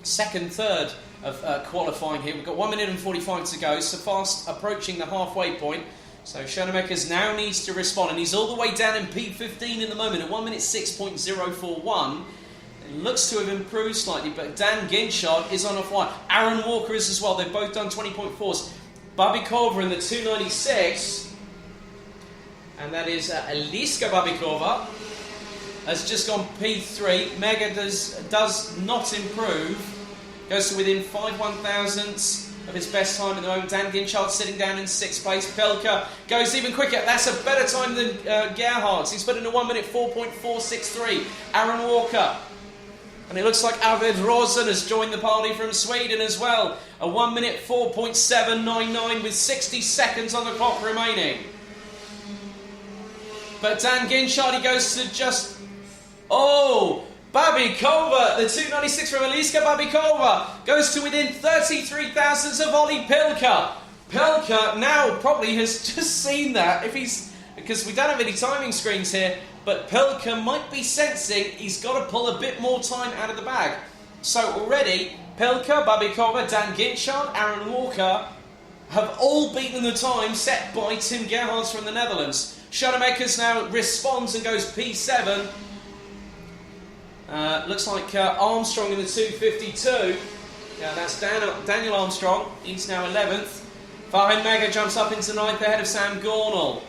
second third of qualifying here. We've got 1 minute and 45 to go, so fast approaching the halfway point. So Schoenemakers now needs to respond, and he's all the way down in P15 in the moment at 1 minute 6.041. It looks to have improved slightly, but Dan Ginchard is on a fire. Aaron Walker is as well. They've both done 20.4s. Babíková in the 296, and that is Eliska Babíková, has just gone P3. Mega does not improve, goes to within 5/1000ths of his best time at the moment. Dan Ginchard sitting down in 6th place. Pelka goes even quicker. That's a better time than Gerhardt's. He's put in a 1 minute 4.463. Aaron Walker. And it looks like Arvid Rosen has joined the party from Sweden as well. A 1 minute 4.799 with 60 seconds on the clock remaining. But Dan Ginchard, he goes to just... Oh! Babíková, the 296 from Eliska Babíková, goes to within 33 thousandths of Oli Pilka. Pilka now probably has just seen that, because we don't have any timing screens here, but Pilka might be sensing he's got to pull a bit more time out of the bag. So already, Pilka, Babíková, Dan Ginchard, Aaron Walker have all beaten the time set by Tim Gerhardt from the Netherlands. Schoenemakers now responds and goes P7. Looks like Armstrong in the 252. Yeah, that's Daniel Armstrong. He's now 11th. Fahim Mega jumps up into 9th ahead of Sam Gornall.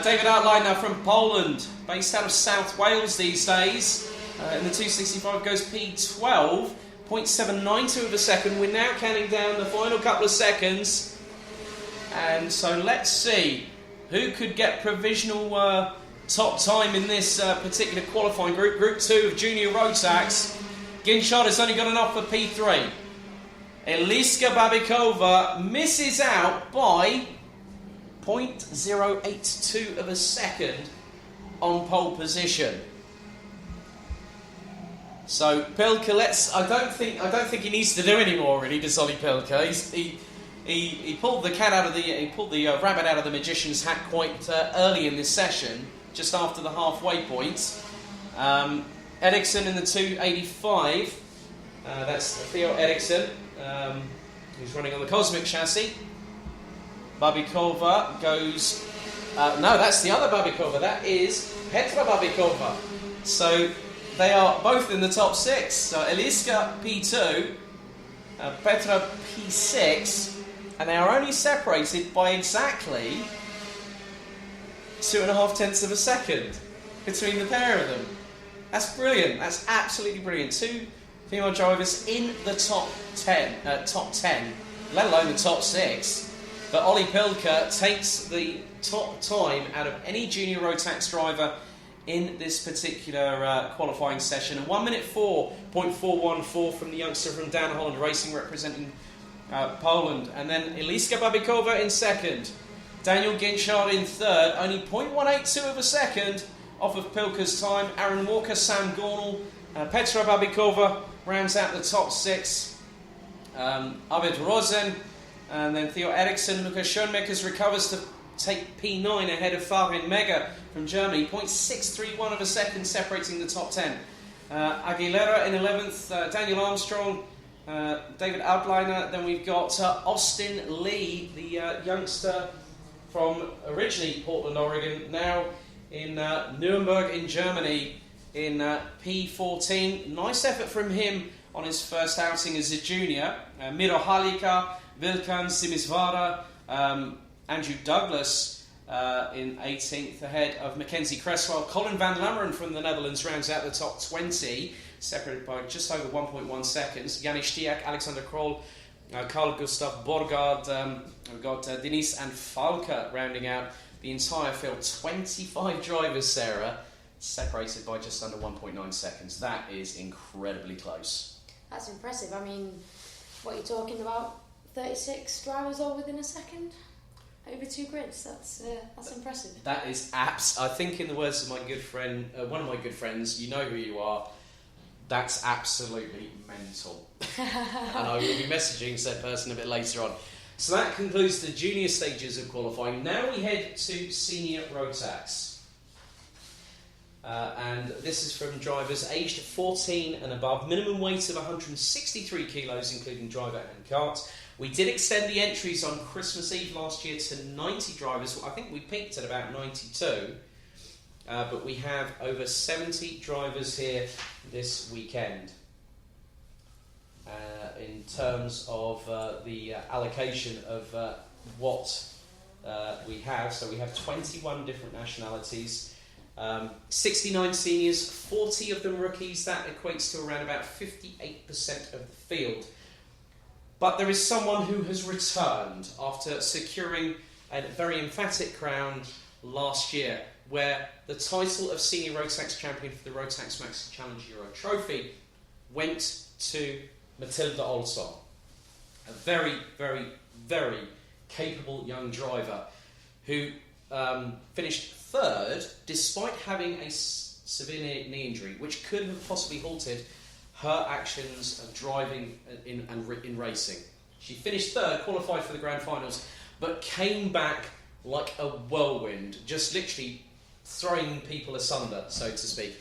David Outline now from Poland, based out of South Wales these days. In the 265 goes P12, 0.792 of a second. We're now counting down the final couple of seconds. And so let's see who could get provisional top time in this particular qualifying group. Group 2 of Junior Rotax. Ginchard has only got enough for P3. Eliska Babíková misses out by 0.082 of a second. on pole position. So Pilker, I don't think he needs to do any more, really, does Ollie Pilker? He pulled the rabbit out of the magician's hat quite early in this session, just after the halfway point. Eriksson in the 285. That's Theo Eriksson, who's running on the Cosmic chassis. Babikova goes... no, that's the other Babikova. That is Petra Babikova. So they are both in the top 6. So Eliska P2, Petra P6, and they are only separated by exactly 2.5 tenths of a second between the pair of them. That's brilliant. That's absolutely brilliant. 2 female drivers in the top 10, let alone the top 6. But Ollie Pilker takes the top time out of any junior Rotax driver in this particular qualifying session. And 1 minute 4.414 from the youngster from Dan Holland Racing, representing Poland. And then Eliska Babikova in second. Daniel Ginchard in third. Only 0.182 of a second off of Pilker's time. Aaron Walker, Sam Gornall, Petra Babikova rounds out the top 6. Arvid Rosen, and then Theo Eriksson. Lukas Schoenmakers recovers to take P9 ahead of Farin Mega from Germany. 0.631 of a second separating the top 10. Aguilera in 11th. Daniel Armstrong, David Outliner. Then we've got Austin Lee, the youngster from originally Portland, Oregon, now in Nuremberg in Germany in P14. Nice effort from him on his first outing as a junior. Miro Halika, Vilkan Simisvara, Andrew Douglas in 18th ahead of Mackenzie Cresswell. Colin van Lammeren from the Netherlands rounds out the top 20, separated by just over 1.1 seconds. Janis Stiak, Alexander Kroll, Carl Gustav Borgard. We've got Denise and Falke rounding out the entire field. 25 drivers, Sarah, separated by just under 1.9 seconds. That is incredibly close. That's impressive. I mean, what you're talking about, 36 drivers all within a second? Over 2 grids. That's impressive. That is I think, in the words of my good friend, one of my good friends, you know who you are, that's absolutely mental. And I will be messaging said person a bit later on. So that concludes the junior stages of qualifying. Now we head to senior Rotax. And this is from drivers aged 14 and above. Minimum weight of 163 kilos, including driver and kart. We did extend the entries on Christmas Eve last year to 90 drivers. I think we peaked at about 92. But we have over 70 drivers here this weekend. In terms of the allocation of what we have. So we have 21 different nationalities. 69 seniors, 40 of them rookies. That equates to around about 58% of the field. But there is someone who has returned after securing a very emphatic crown last year, where the title of Senior Rotax Champion for the Rotax Maxi Challenge Euro Trophy went to Matilda Olsson, a very, very, very capable young driver who finished third despite having a severe knee injury, which could have possibly halted her actions of driving in racing. She finished third, qualified for the grand finals, but came back like a whirlwind, just literally throwing people asunder, so to speak,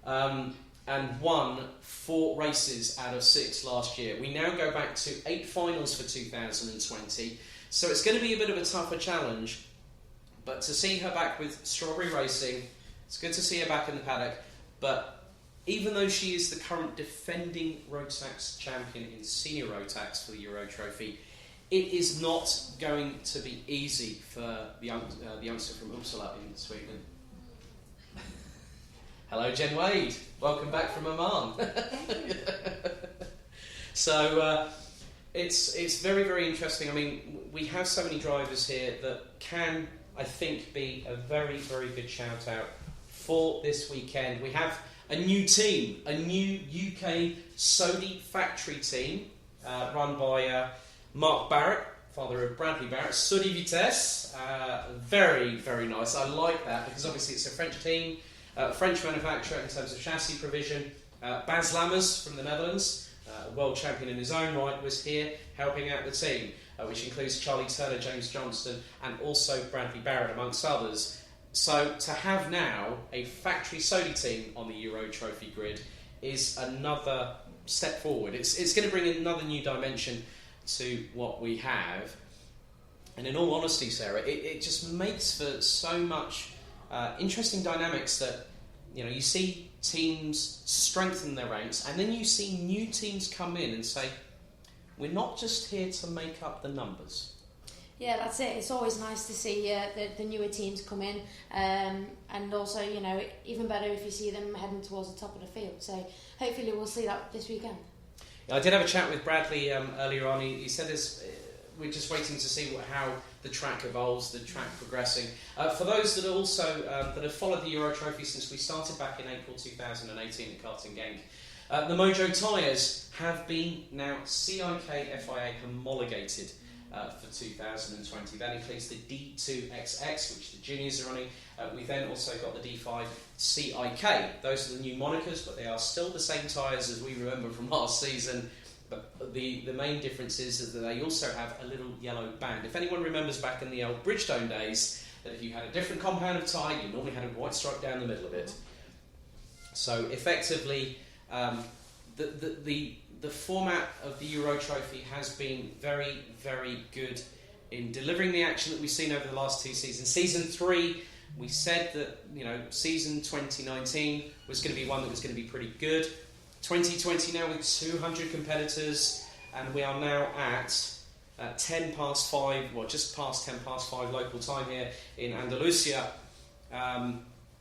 and won 4 races out of 6 last year. We now go back to 8 finals for 2020, so it's going to be a bit of a tougher challenge, but to see her back with Strawberry Racing, it's good to see her back in the paddock. But even though she is the current defending Rotax champion in Senior Rotax for the Euro Trophy, it is not going to be easy for the youngster from Uppsala in Sweden. Hello, Jen Wade. Welcome back from Oman. So it's very, very interesting. I mean, we have so many drivers here that can, I think, be a very, very good shout out for this weekend. We have a new team, a new UK Sodi factory team run by Mark Barrett father of Bradley Barrett, Sodi Vitesse. Very, very nice. I like that because obviously it's a French team, French manufacturer in terms of chassis provision. Bas Lammers from the Netherlands, a world champion in his own right, was here helping out the team, which includes Charlie Turner, James Johnston, and also Bradley Barrett, amongst others. So to have now a factory Sodi team on the Euro Trophy grid is another step forward. It's going to bring another new dimension to what we have. And in all honesty, Sarah, it just makes for so much interesting dynamics that, you know, you see teams strengthen their ranks, and then you see new teams come in and say, we're not just here to make up the numbers. Yeah, that's it. It's always nice to see the newer teams come in, and also, you know, even better if you see them heading towards the top of the field. So hopefully we'll see that this weekend. I did have a chat with Bradley earlier on. He said we're just waiting to see how the track evolves, the track progressing. For those that are also that have followed the Euro Trophy since we started back in April 2018 at Karting Genk, the Mojo tyres have been now CIK FIA homologated for 2020. That includes the D2XX, which the juniors are running. We then also got the D5 CIK. Those are the new monikers, but they are still the same tyres as we remember from last season. But the main difference is that they also have a little yellow band. If anyone remembers back in the old Bridgestone days, that if you had a different compound of tyre, you normally had a white stripe down the middle of it. So effectively, the format of the Euro Trophy has been very, very good in delivering the action that we've seen over the last two seasons. Season 3, we said that, you know, season 2019 was going to be one that was going to be pretty good. 2020 now with 200 competitors, and we are now at 10 past 5, well, just past 10 past 5 local time here in Andalusia,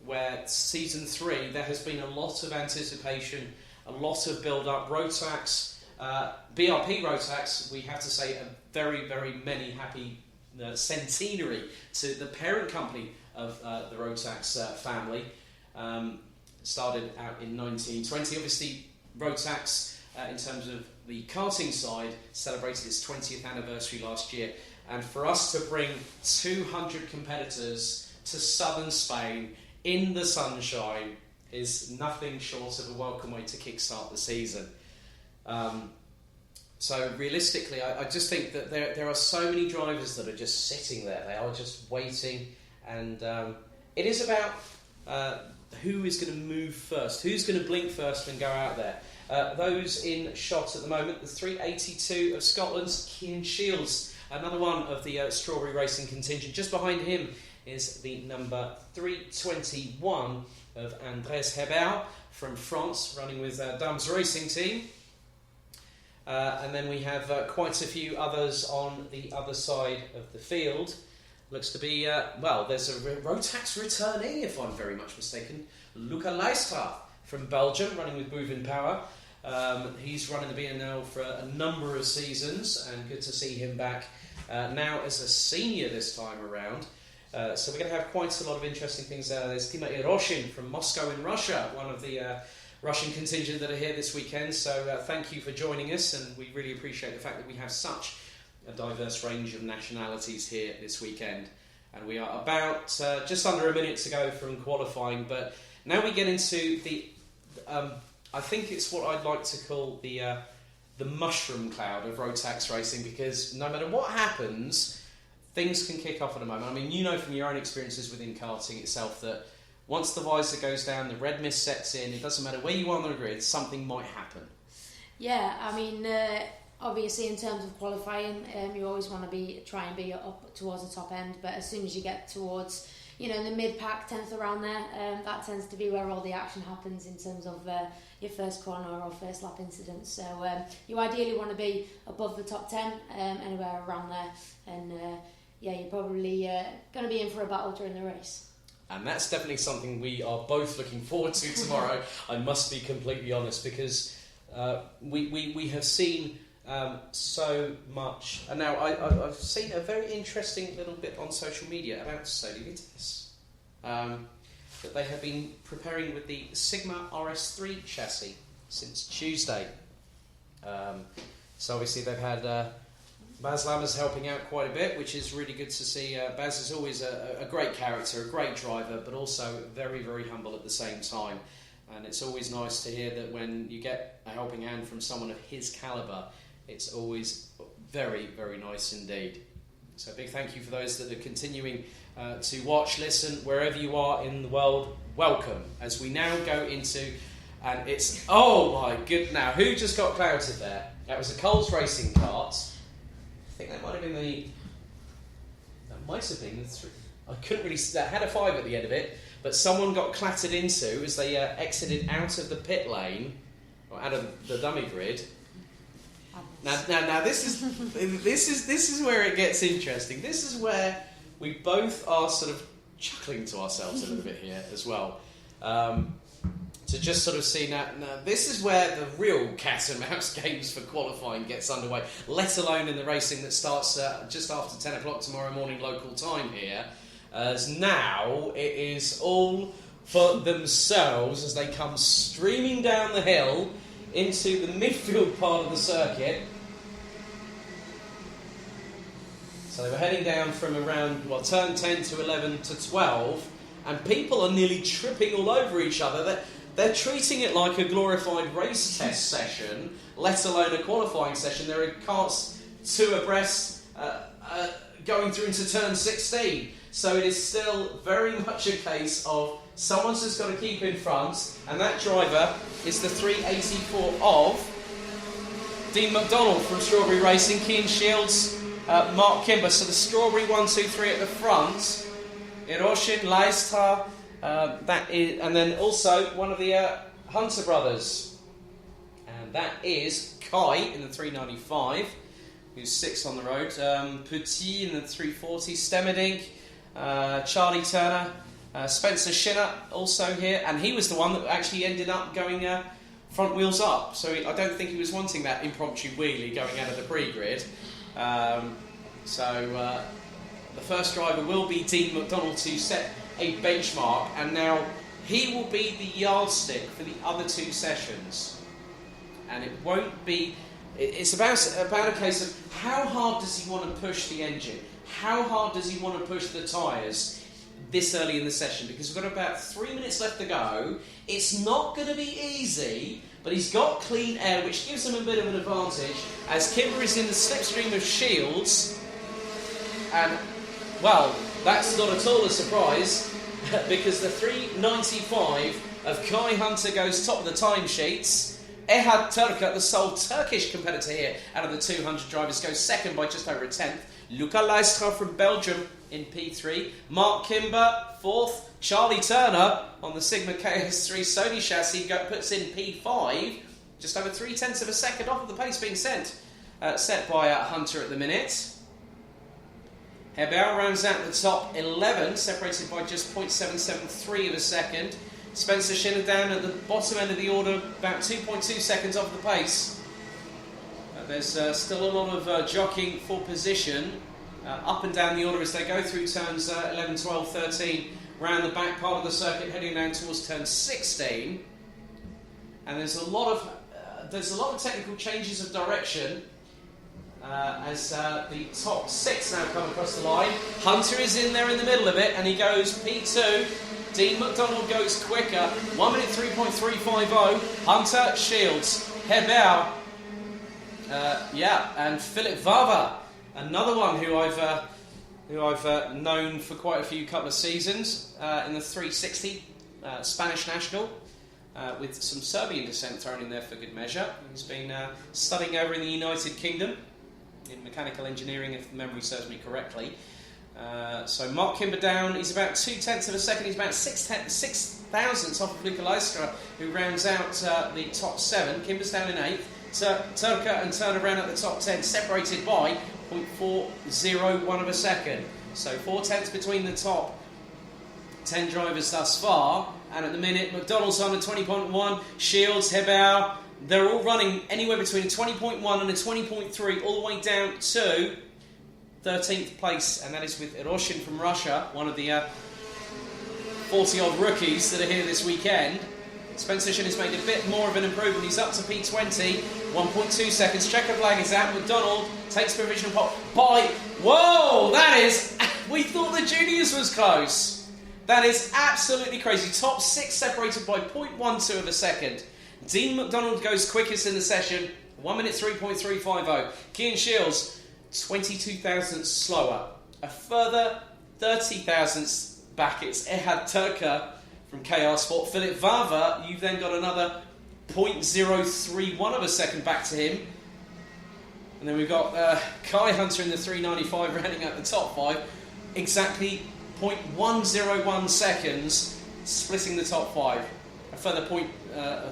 where season 3, there has been a lot of anticipation, a lot of build-up. Rotax, BRP Rotax, we have to say a very, very many happy centenary to the parent company of the Rotax family. Started out in 1920. Obviously, Rotax, in terms of the karting side, celebrated its 20th anniversary last year. And for us to bring 200 competitors to southern Spain in the sunshine is nothing short of a welcome way to kickstart the season. So realistically, I just think that there are so many drivers that are just sitting there. They are just waiting, and it is about who is going to move first, who's going to blink first and go out there. Those in shot at the moment, the 382 of Scotland's Cian Shields, another one of the Strawberry Racing contingent. Just behind him is the number 321 of Andrés Hebert from France, running with Dames Racing Team. And then we have quite a few others on the other side of the field. Looks to be, there's a Rotax returnee, if I'm very much mistaken. Luca Leistra from Belgium, running with Bouvin Power. He's running the BNL for a number of seasons, and good to see him back now as a senior this time around. So we're going to have quite a lot of interesting things there. There's Timothy Roshin from Moscow in Russia, one of the Russian contingent that are here this weekend. So thank you for joining us, and we really appreciate the fact that we have such a diverse range of nationalities here this weekend. And we are about just under a minute to go from qualifying, but now we get into the I think it's what I'd like to call the mushroom cloud of Rotax racing, because no matter what happens, things can kick off at a moment. I mean, you know from your own experiences within karting itself that once the visor goes down, the red mist sets in, it doesn't matter where you are on the grid, something might happen. Yeah, I mean, obviously in terms of qualifying, you always want to try and be up towards the top end, but as soon as you get towards, you know, the mid-pack, 10th around there, that tends to be where all the action happens in terms of your first corner or first lap incidents. So you ideally want to be above the top 10, anywhere around there, and you're probably going to be in for a battle during the race. And that's definitely something we are both looking forward to tomorrow. I must be completely honest, because we have seen so much. And now I've seen a very interesting little bit on social media about Sodi Vitesse. That they have been preparing with the Sigma RS3 chassis since Tuesday. So obviously they've had Baz Lammer's helping out quite a bit, which is really good to see. Baz is always a great character, a great driver, but also very, very humble at the same time. And it's always nice to hear that when you get a helping hand from someone of his calibre, it's always very, very nice indeed. So a big thank you for those that are continuing to watch, listen, wherever you are in the world. Welcome, as we now go into, and it's, oh my good, now who just got clouted there? That was a Coles Racing Kart. I think that might have been the three. I couldn't really, that had a 5 at the end of it, but someone got clattered into as they exited out of the pit lane, or out of the dummy grid. Now this is where it gets interesting. This is where we both are sort of chuckling to ourselves a little bit here as well. To just sort of see now this is where the real cat and mouse games for qualifying gets underway, let alone in the racing that starts just after 10 o'clock tomorrow morning local time here, as now it is all for themselves as they come streaming down the hill into the midfield part of the circuit. So they were heading down from around, turn 10 to 11 to 12, and people are nearly tripping all over each other. They're treating it like a glorified race test session, let alone a qualifying session. There are carts 2 abreast going through into turn 16. So it is still very much a case of someone's just got to keep in front, and that driver is the 384 of Dean McDonald from Strawberry Racing, Keane Shields, Mark Kimber. So the Strawberry 1, 2, 3 at the front. Eroshin, Leistar, that is, and then also one of the Hunter brothers, and that is Kai in the 395, who's 6 on the road. Petit in the 340, Stemmerdink, Charlie Turner, Spencer Shinner also here, and he was the one that actually ended up going front wheels up. So I don't think he was wanting that impromptu wheelie going out of the pre-grid. The first driver will be Dean McDonald to set a benchmark, and now he will be the yardstick for the other 2 sessions. And it won't be. It's about a case of how hard does he want to push the engine? How hard does he want to push the tyres this early in the session? Because we've got about 3 minutes left to go. It's not going to be easy, but he's got clean air, which gives him a bit of an advantage, as Kimber is in the slipstream of Shields. And, well, that's not at all a surprise, because the 395 of Kai Hunter goes top of the timesheets. Ehad Turka, the sole Turkish competitor here out of the 200 drivers, goes second by just over a tenth. Luca Leistra from Belgium in P3. Mark Kimber, 4th. Charlie Turner on the Sigma KS3 Sony chassis puts in P5. Just over 0.3 of a second off of the pace being set by Hunter at the minute. Hebel rounds out the top 11, separated by just 0.773 of a second. Spencer Shinner down at the bottom end of the order, about 2.2 seconds off the pace. There's still a lot of jockeying for position up and down the order as they go through turns 11, 12, 13, round the back part of the circuit, heading down towards turn 16. And there's a lot of technical changes of direction as the top 6 now come across the line. Hunter is in there in the middle of it, and he goes P2. Dean McDonald goes quicker, 1 minute 3.350. Hunter, Shields, Hebel, and Philip Vava, another one who I've known for quite a couple of seasons in the 360 Spanish national, with some Serbian descent thrown in there for good measure. He's been studying over in the United Kingdom in mechanical engineering, if memory serves me correctly. So Mark Kimber down, he's about 0.2 of a second, he's about 6 thousandths off of Luca Leistra, who rounds out the top 7. Kimber's down in 8th. Turka and Turner round at the top 10, separated by 0.401 of a second. So 0.4 between the top 10 drivers thus far. And at the minute, McDonald's on a 20.1, Shields, Hebel, they're all running anywhere between a 20.1 and a 20.3, all the way down to 13th place, and that is with Eroshin from Russia, one of the 40-odd rookies that are here this weekend. Spencer Shin has made a bit more of an improvement. He's up to P20. 1.2 seconds. Checkered flag is out. McDonald takes provisional by. Whoa! That is. We thought the juniors was close. That is absolutely crazy. Top 6 separated by 0.12 of a second. Dean McDonald goes quickest in the session. 1 minute 3.350. Cian Shields 22 thousandths slower. A further 30 thousandths back. It's Ehad Turka from KR Sport. Philip Vava, you've then got another 0.031 of a second back to him. And then we've got Kai Hunter in the 395 rounding out the top 5. Exactly 0.101 seconds splitting the top 5. A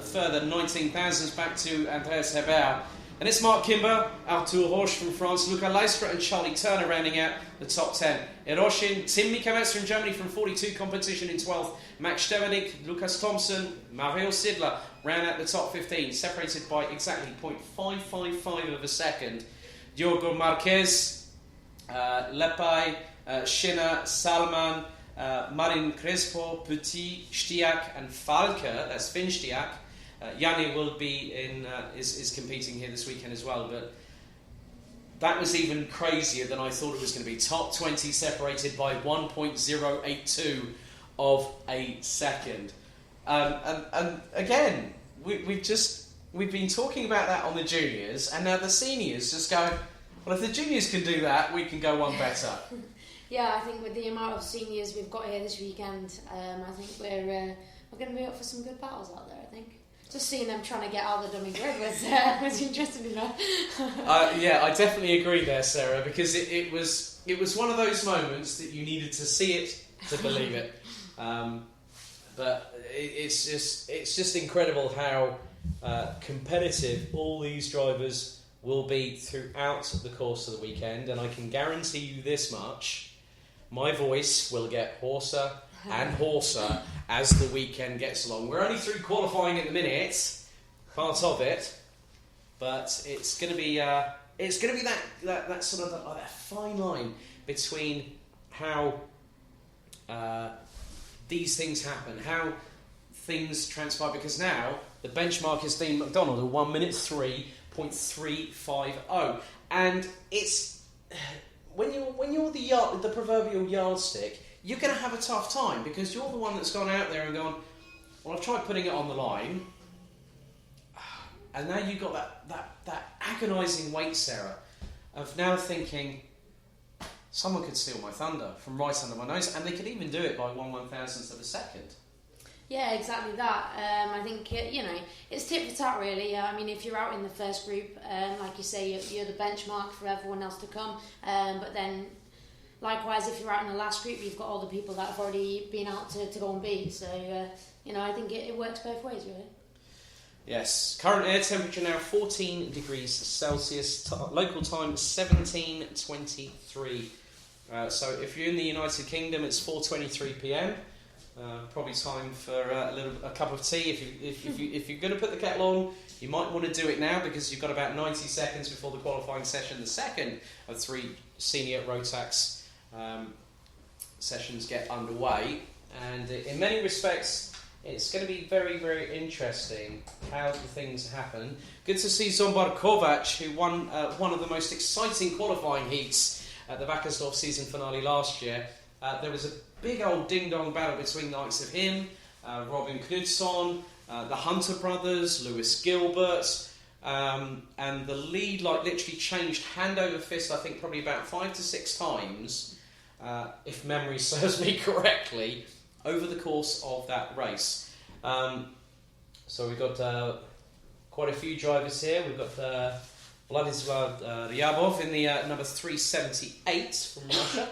further 19 thousandths back to Andreas Hebert. And it's Mark Kimber, Arthur Roche from France, Luca Leistra and Charlie Turner rounding out the top 10. Eroshin, Tim Mikametz from Germany from 42 competition in 12th. Max Stevanik, Lucas Thompson, Mario Sidler round out the top 15, separated by exactly 0.555 of a second. Diogo Marquez, Lepay, Schiner, Salman, Marin Crespo, Petit, Stiak and Falke, that's Finn Stiak. Yanni will be is competing here this weekend as well, but that was even crazier than I thought it was going to be. Top 20 separated by 1.082 of a second. And again, we've been talking about that on the juniors, and now the seniors just going, well, if the juniors can do that, we can go one better. Yeah, I think with the amount of seniors we've got here this weekend, I think we're going to be up for some good battles out there, I think. Just seeing them trying to get out the dummy grid was interesting enough. Yeah, I definitely agree there, Sarah, because it was one of those moments that you needed to see it to believe it. But it's just incredible how competitive all these drivers will be throughout the course of the weekend, and I can guarantee you this much: my voice will get hoarser and hoarser as the weekend gets along. We're only through qualifying at the minute, part of it, but it's going to be that sort of that fine line between how these things happen, how things transpire. Because now the benchmark is Dean McDonald at 1 minute 3.350, and it's when you're the proverbial yardstick, you're going to have a tough time because you're the one that's gone out there and gone, well, I've tried putting it on the line, and now you've got that agonising weight, Sarah, of now thinking someone could steal my thunder from right under my nose, and they could even do it by 1/1000th of a second. Yeah, exactly that. I think, it's tit for tat really. I mean, if you're out in the first group, like you say, you're the benchmark for everyone else to come. But then, likewise, if you're out in the last group, you've got all the people that have already been out to go and beat. So, I think it works both ways, really. Yes. Current air temperature now 14 degrees Celsius. Local time 17:23. So if you're in the United Kingdom, it's 4:23 p.m. Probably time for a cup of tea. If you're going to put the kettle on, you might want to do it now because you've got about 90 seconds before the qualifying session. The second of 3 senior Rotax sessions get underway, and in many respects, it's going to be very, very interesting how the things happen. Good to see Zombar Kovac, who won one of the most exciting qualifying heats at the Vackersdorf season finale last year. There was a big old ding-dong battle between the likes of him, Robin Knudson, the Hunter brothers, Lewis Gilbert, and the lead literally changed hand over fist, I think probably about 5 to 6 times, if memory serves me correctly, over the course of that race. So we've got quite a few drivers here. We've got Vladislav Ryabov in the number 378 from Russia.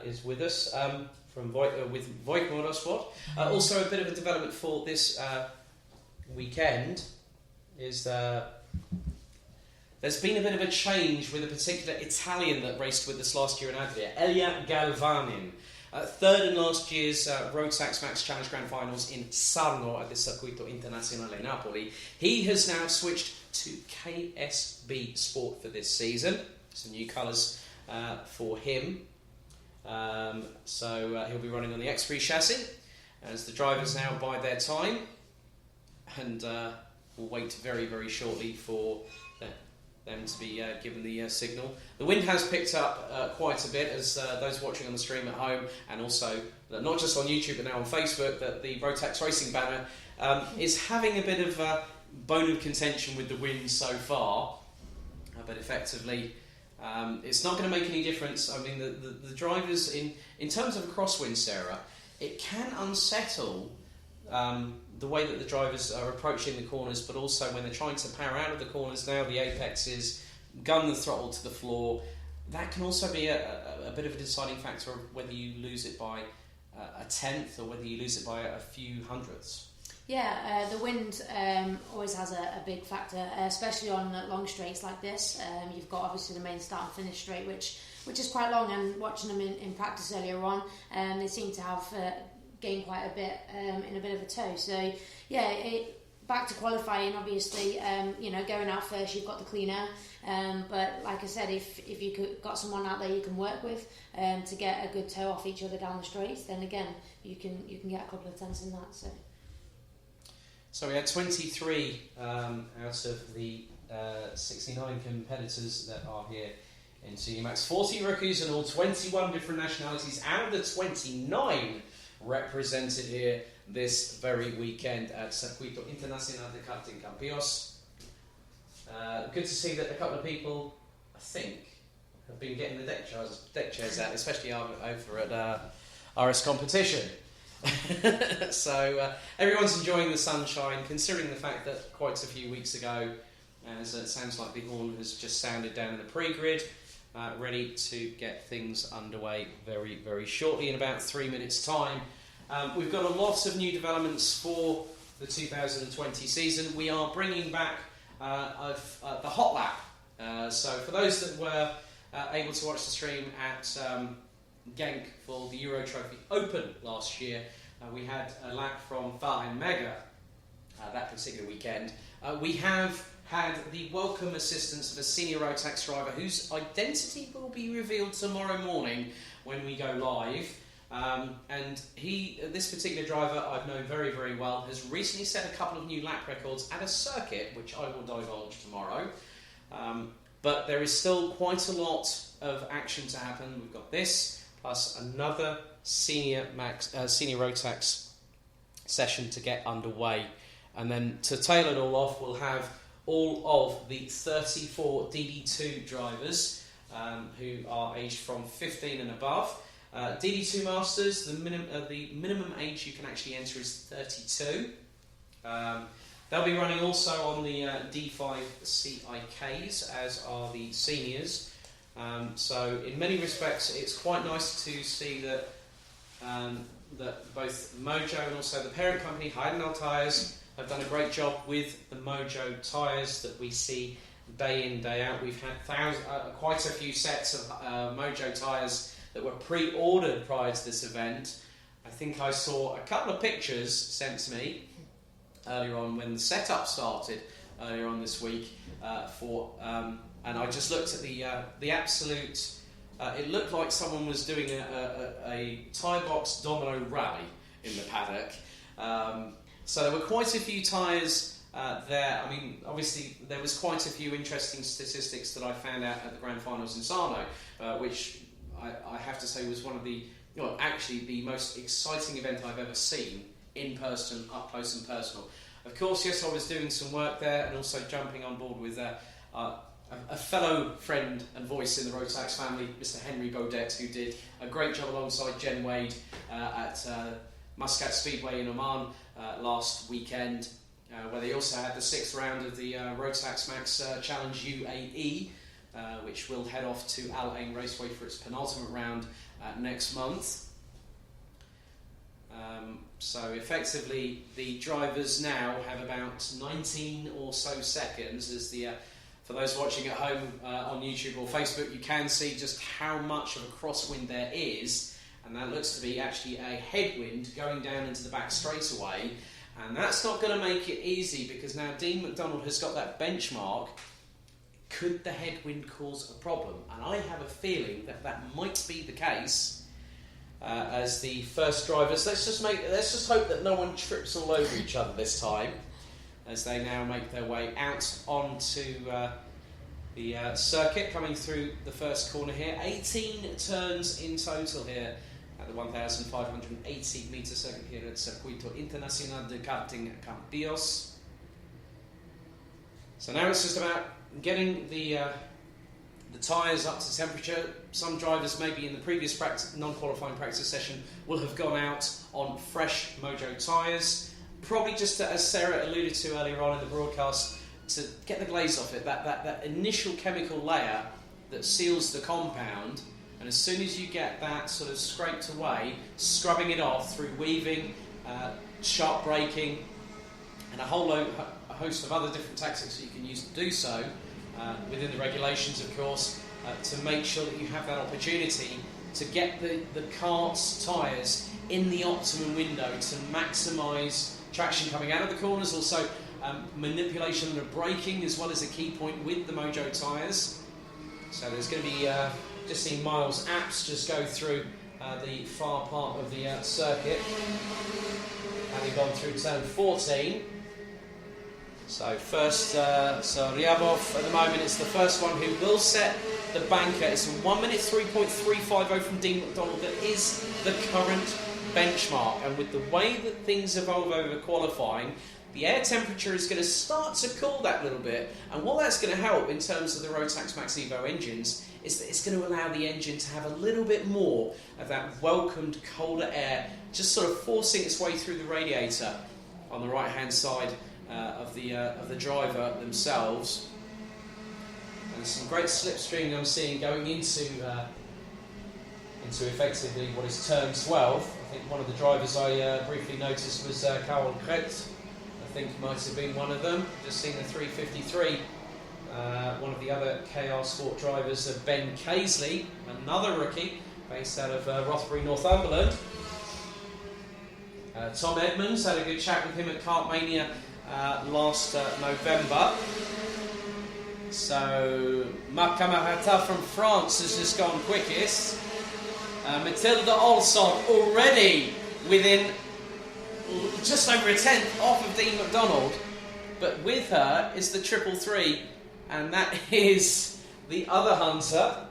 Is with us with Voigt Motorsport. Also, a bit of a development for this weekend is there's been a bit of a change with a particular Italian that raced with us last year in Adria, Elia Galvanin. Third in last year's Rotax Max Challenge Grand Finals in Sarno at the Circuito Internazionale Napoli. He has now switched to KSB Sport for this season. Some new colours for him. So he'll be running on the X3 chassis as the drivers now bide their time, and we'll wait very, very shortly for them to be given the signal. The wind has picked up quite a bit, as those watching on the stream at home, and also not just on YouTube but now on Facebook, that the Rotax Racing banner is having a bit of a bone of contention with the wind so far, but effectively it's not going to make any difference. I mean, the drivers, in terms of a crosswind, Sarah, it can unsettle the way that the drivers are approaching the corners, but also when they're trying to power out of the corners now, the apexes, gun the throttle to the floor. That can also be a bit of a deciding factor of whether you lose it by a tenth or whether you lose it by a few hundredths. Yeah, the wind always has a big factor, especially on long straights like this. You've got obviously the main start and finish straight, which is quite long, and watching them in practice earlier on, they seem to have gained quite a bit in a bit of a tow. So yeah, back to qualifying, obviously, going out first, you've got the clean air, but like I said, if you got someone out there you can work with to get a good tow off each other down the straights, then again you can get a couple of tenths in that. So we had 23 out of the 69 competitors that are here in Senior Max. 40 rookies and all 21 different nationalities out of the 29 represented here this very weekend at Circuito Internacional de Karting Campillos. Good to see that a couple of people, I think, have been getting the deck chairs out, especially over at RS Competition. So everyone's enjoying the sunshine, considering the fact that quite a few weeks ago, as it sounds like the horn has just sounded down in the pre-grid, ready to get things underway very, very shortly, in about 3 minutes' time. We've got a lot of new developments for the 2020 season. We are bringing back the Hot Lap. So for those that were able to watch the stream at Genk for the Euro Trophy Open last year, we had a lap from Fahrenheit Mega that particular weekend. We have had the welcome assistance of a senior Rotax driver whose identity will be revealed tomorrow morning when we go live. And this particular driver I've known very, very well, has recently set a couple of new lap records at a circuit, which I will divulge tomorrow. But there is still quite a lot of action to happen. We've got this, plus another senior Rotax session to get underway. And then to tail it all off, we'll have all of the 34 DD2 drivers who are aged from 15 and above. DD2 Masters, the minimum age you can actually enter is 32. They'll be running also on the D5 CIKs, as are the seniors. So in many respects, it's quite nice to see that that both Mojo and also the parent company, Heidenau Tyres, have done a great job with the Mojo tyres that we see day in, day out. We've had quite a few sets of Mojo tyres that were pre-ordered prior to this event. I think I saw a couple of pictures sent to me earlier on when the setup started earlier on this week and I just looked at the absolute. It looked like someone was doing a tyre box domino rally in the paddock. So there were quite a few tyres there. I mean, obviously there was quite a few interesting statistics that I found out at the Grand Finals in Sarno, which I have to say was one of the, actually the most exciting event I've ever seen in person, up close and personal. Of course, yes, I was doing some work there and also jumping on board with a fellow friend and voice in the Rotax family, Mr. Henry Baudet, who did a great job alongside Jen Wade at Muscat Speedway in Oman last weekend, where they also had the 6th round of the Rotax Max Challenge UAE, which will head off to Al Ain Raceway for its penultimate round next month. So effectively, the drivers now have about 19 or so seconds as the for those watching at home on YouTube or Facebook, you can see just how much of a crosswind there is, and that looks to be actually a headwind going down into the back straightaway, and that's not going to make it easy because now Dean McDonald has got that benchmark. Could the headwind cause a problem? And I have a feeling that might be the case as the first drivers. Let's just hope that no one trips all over each other this time. as they now make their way out onto the circuit, coming through the first corner here. 18 turns in total here at the 1,580 metre circuit here at Circuito Internacional de Karting Campillos. So now it's just about getting the tyres up to temperature. Some drivers, maybe in the previous non-qualifying practice session, will have gone out on fresh Mojo tyres. Probably just to, as Sarah alluded to earlier on in the broadcast, to get the glaze off it, that initial chemical layer that seals the compound. And as soon as you get that sort of scraped away, scrubbing it off through weaving, sharp braking, and a host of other different tactics that you can use to do so, within the regulations, of course, to make sure that you have that opportunity to get the cart's tyres in the optimum window to maximise traction coming out of the corners. Also, manipulation of braking as well as a key point with the Mojo tyres. So there's going to be, just seeing Miles Apps just go through the far part of the circuit, having gone through turn 14. So first, so Ryabov at the moment is the first one who will set the banker. It's a 1 minute 3.350 from Dean McDonald. That is the current benchmark. And with the way that things evolve over qualifying, the air temperature is going to start to cool that little bit. And what that's going to help in terms of the Rotax Max Evo engines is that it's going to allow the engine to have a little bit more of that welcomed colder air, just sort of forcing its way through the radiator on the right-hand side of the driver themselves. And some great slipstream I'm seeing going into effectively what is turn 12. I think one of the drivers I briefly noticed was Carol Kret. I think might have been one of them. Just seen the 353. One of the other KR Sport drivers, Ben Casely, another rookie based out of Rothbury, Northumberland. Tom Edmonds, had a good chat with him at Kartmania last November. So Marc Camarata from France has just gone quickest. Matilda Olsson already within just over a tenth off of Dean McDonald, but with her is the 333, and that is the other Hunter,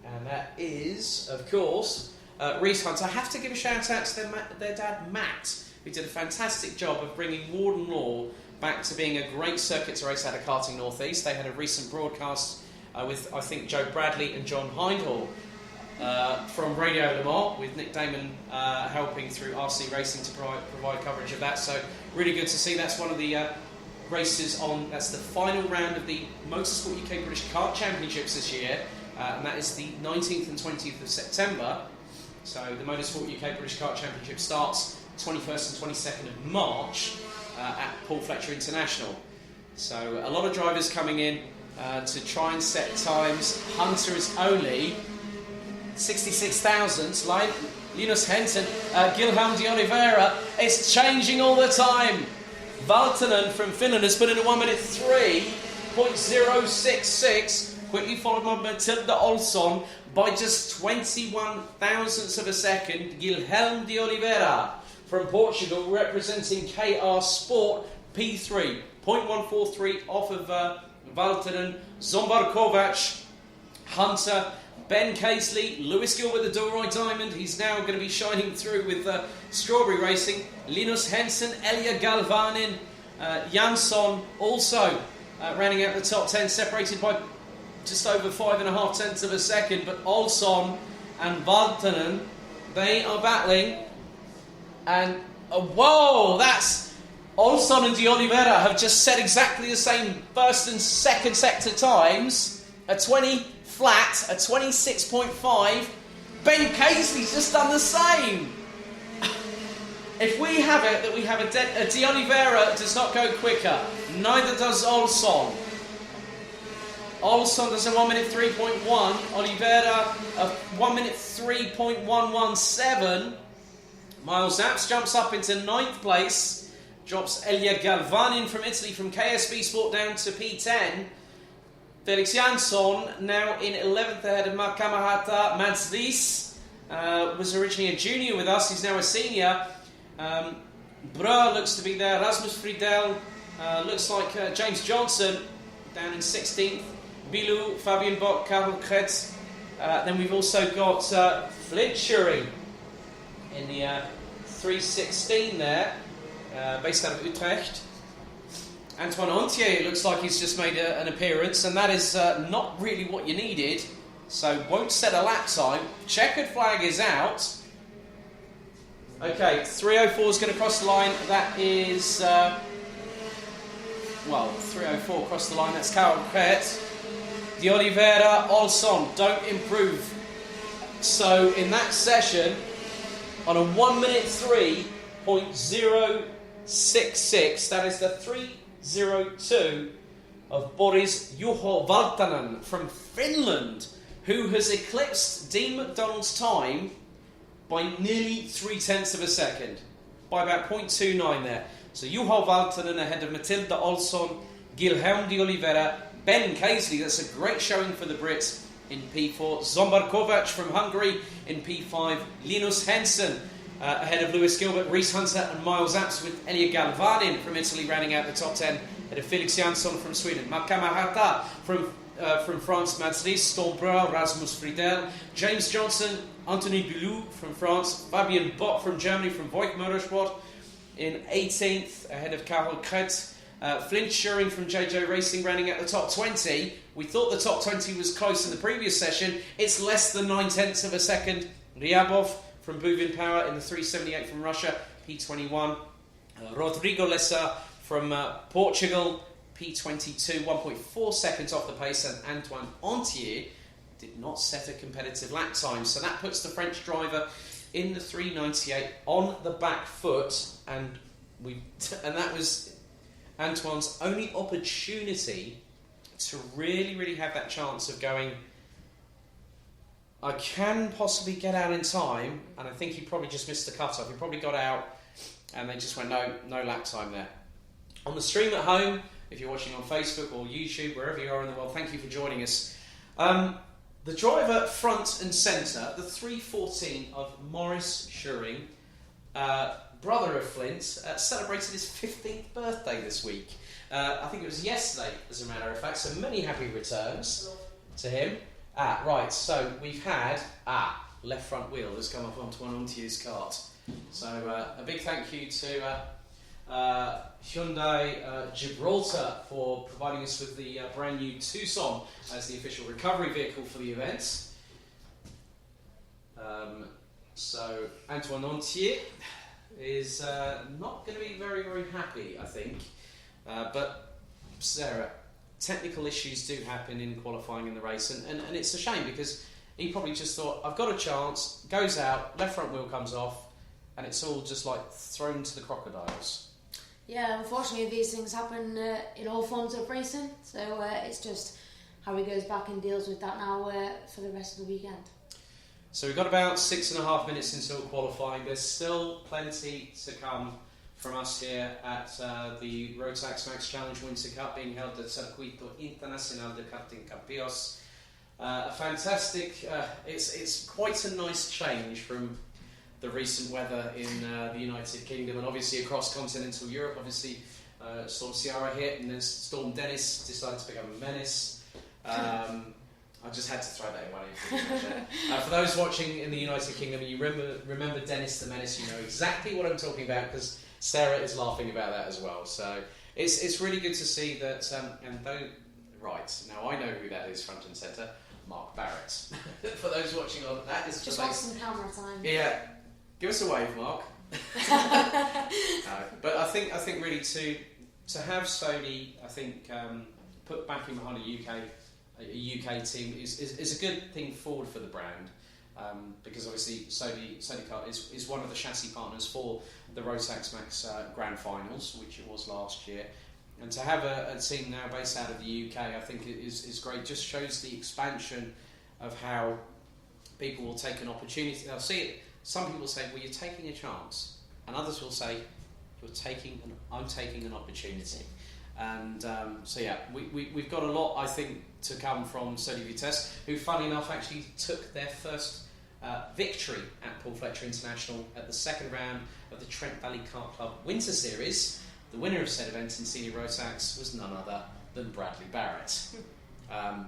and that is, of course, Reese Hunter. I have to give a shout out to their dad Matt, who did a fantastic job of bringing Warden Law back to being a great circuit to race out of Karting North East. They had a recent broadcast with, I think, Joe Bradley and John Hindhall from Radio Le Mans, with Nick Damon helping through RC Racing to provide coverage of that. So really good to see. That's one of the races on, that's the final round of the Motorsport UK British Kart Championships this year, and that is the 19th and 20th of September. So the Motorsport UK British Kart Championship starts 21st and 22nd of March at Paul Fletcher International. So a lot of drivers coming in to try and set times. Hunter is only 66 thousandths. Linus Henson, Guilherme de Oliveira, it's changing all the time. Valtonen from Finland has put in a 1 minute 3.066, quickly followed by Matilda Olsson by just 21 thousandths of a second. Guilherme de Oliveira from Portugal, representing KR Sport, P3, 0.143 off of Valtonen, Zombar Kovac, Hunter, Ben Casely, Lewis Gilbert, the Doroi Diamond. He's now going to be shining through with Strawberry Racing. Linus Henson, Elia Galvanin, Jansson also rounding out the top 10, separated by just over 5.5 tenths of a second. But Olsson and Valtonen, they are battling. And whoa, that's Olsson and de Oliveira have just set exactly the same first and second sector times. A 20 flat, a 26.5. Ben Casely's just done the same. If we have it that we have a de Oliveira does not go quicker, neither does Olsson. Olsson does a 1 minute 3.1, Oliveira a 1 minute 3.117. Miles Apps jumps up into 9th place, drops Elia Galvanin from Italy from KSB Sport down to P10. Felix Jansson now in 11th ahead of Marc Camarata. Mads Lies was originally a junior with us, he's now a senior. Breur looks to be there. Rasmus Friedel looks like James Johnson down in 16th. Bilou, Fabian Bock, Karel Kretz. Then we've also got Flint Schuring in the 3:16 there, based out of Utrecht. Antoine Antier looks like he's just made an appearance, and that is not really what you needed, so won't set a lap time. Checkered flag is out. Okay, 3:04 is going to cross the line. That is, 3:04 across the line. That's Karel Kretz. De Oliveira, Olson don't improve. So in that session, on a 1:03.066, that is the 3:02 of Boris Juho Valtanen from Finland, who has eclipsed Dean McDonald's time by nearly 0.3 of a second, by about 0.29 there. So Juho Valtanen ahead of Matilda Olson, Guilherme de Oliveira, Ben Casely. That's a great showing for the Brits in P4. Zombar Kovac from Hungary in P5. Linus Henson ahead of Lewis Gilbert, Reese Hunter and Miles Apps, with Elia Galvanin from Italy rounding out the top 10 ahead of Felix Jansson from Sweden. Makama Hata from France, Mads Ries, Storm Breur, Rasmus Friedel, James Johnson, Anthony Bilou from France, Fabian Bock from Germany from Voigt Motorsport in 18th ahead of Karel Kretz. Flint Schuring from JJ Racing rounding out the top 20. We thought the top 20 was close in the previous session. It's less than 0.9 of a second. Ryabov from Buvin Power in the 3:78 from Russia, P21. Rodrigo Lessa from Portugal, P22, 1.4 seconds off the pace. And Antoine Antier did not set a competitive lap time. So that puts the French driver in the 3:98 on the back foot. And that was Antoine's only opportunity to really have that chance of going, I can possibly get out in time, and I think he probably just missed the cut-off. He probably got out and they just went, no lap time there. On the stream at home, if you're watching on Facebook or YouTube, wherever you are in the world, thank you for joining us. The driver front and centre, the 3:14 of Maurice Schuring, brother of Flint, celebrated his 15th birthday this week. I think it was yesterday, as a matter of fact, so many happy returns to him. Right, so we've had, left front wheel has come up onto Antier's kart. So a big thank you to Hyundai Gibraltar for providing us with the brand new Tucson as the official recovery vehicle for the event. So Antoine Antier is not going to be very happy, I think. But Sarah, technical issues do happen in qualifying in the race, and it's a shame because he probably just thought, I've got a chance, goes out, left front wheel comes off, and it's all just like thrown to the crocodiles. Yeah, unfortunately these things happen in all forms of racing, so it's just how he goes back and deals with that now for the rest of the weekend. So we've got about 6.5 minutes until qualifying. There's still plenty to come from us here at the Rotax Max Challenge Winter Cup being held at Circuito Internacional de Karting Campillos. A fantastic, it's quite a nice change from the recent weather in the United Kingdom and obviously across continental Europe. Obviously, Storm Ciara hit and then Storm Dennis decided to become a menace. I just had to throw that in one in. For those watching in the United Kingdom, you remember Dennis the Menace, you know exactly what I'm talking about because Sarah is laughing about that as well. So it's really good to see that. Right, now I know who that is front and centre. Mark Barrett. For those watching on, that is just want some camera time. Yeah, give us a wave, Mark. But I think really to have Sony, I think put backing behind a UK team is a good thing forward for the brand, because obviously Sony Kart is one of the chassis partners for the Rotax Max Grand Finals, which it was last year. And to have a team now based out of the UK, I think is great. Just shows the expansion of how people will take an opportunity. They'll see it. Some people say, well, you're taking a chance. And others will say, I'm taking an opportunity. And so yeah, we've got a lot, I think, to come from Sony Vitesse, who, funny enough, actually took their first victory at Paul Fletcher International at the second round of the Trent Valley Kart Club Winter Series. The winner of said event in Senior Rotax was none other than Bradley Barrett.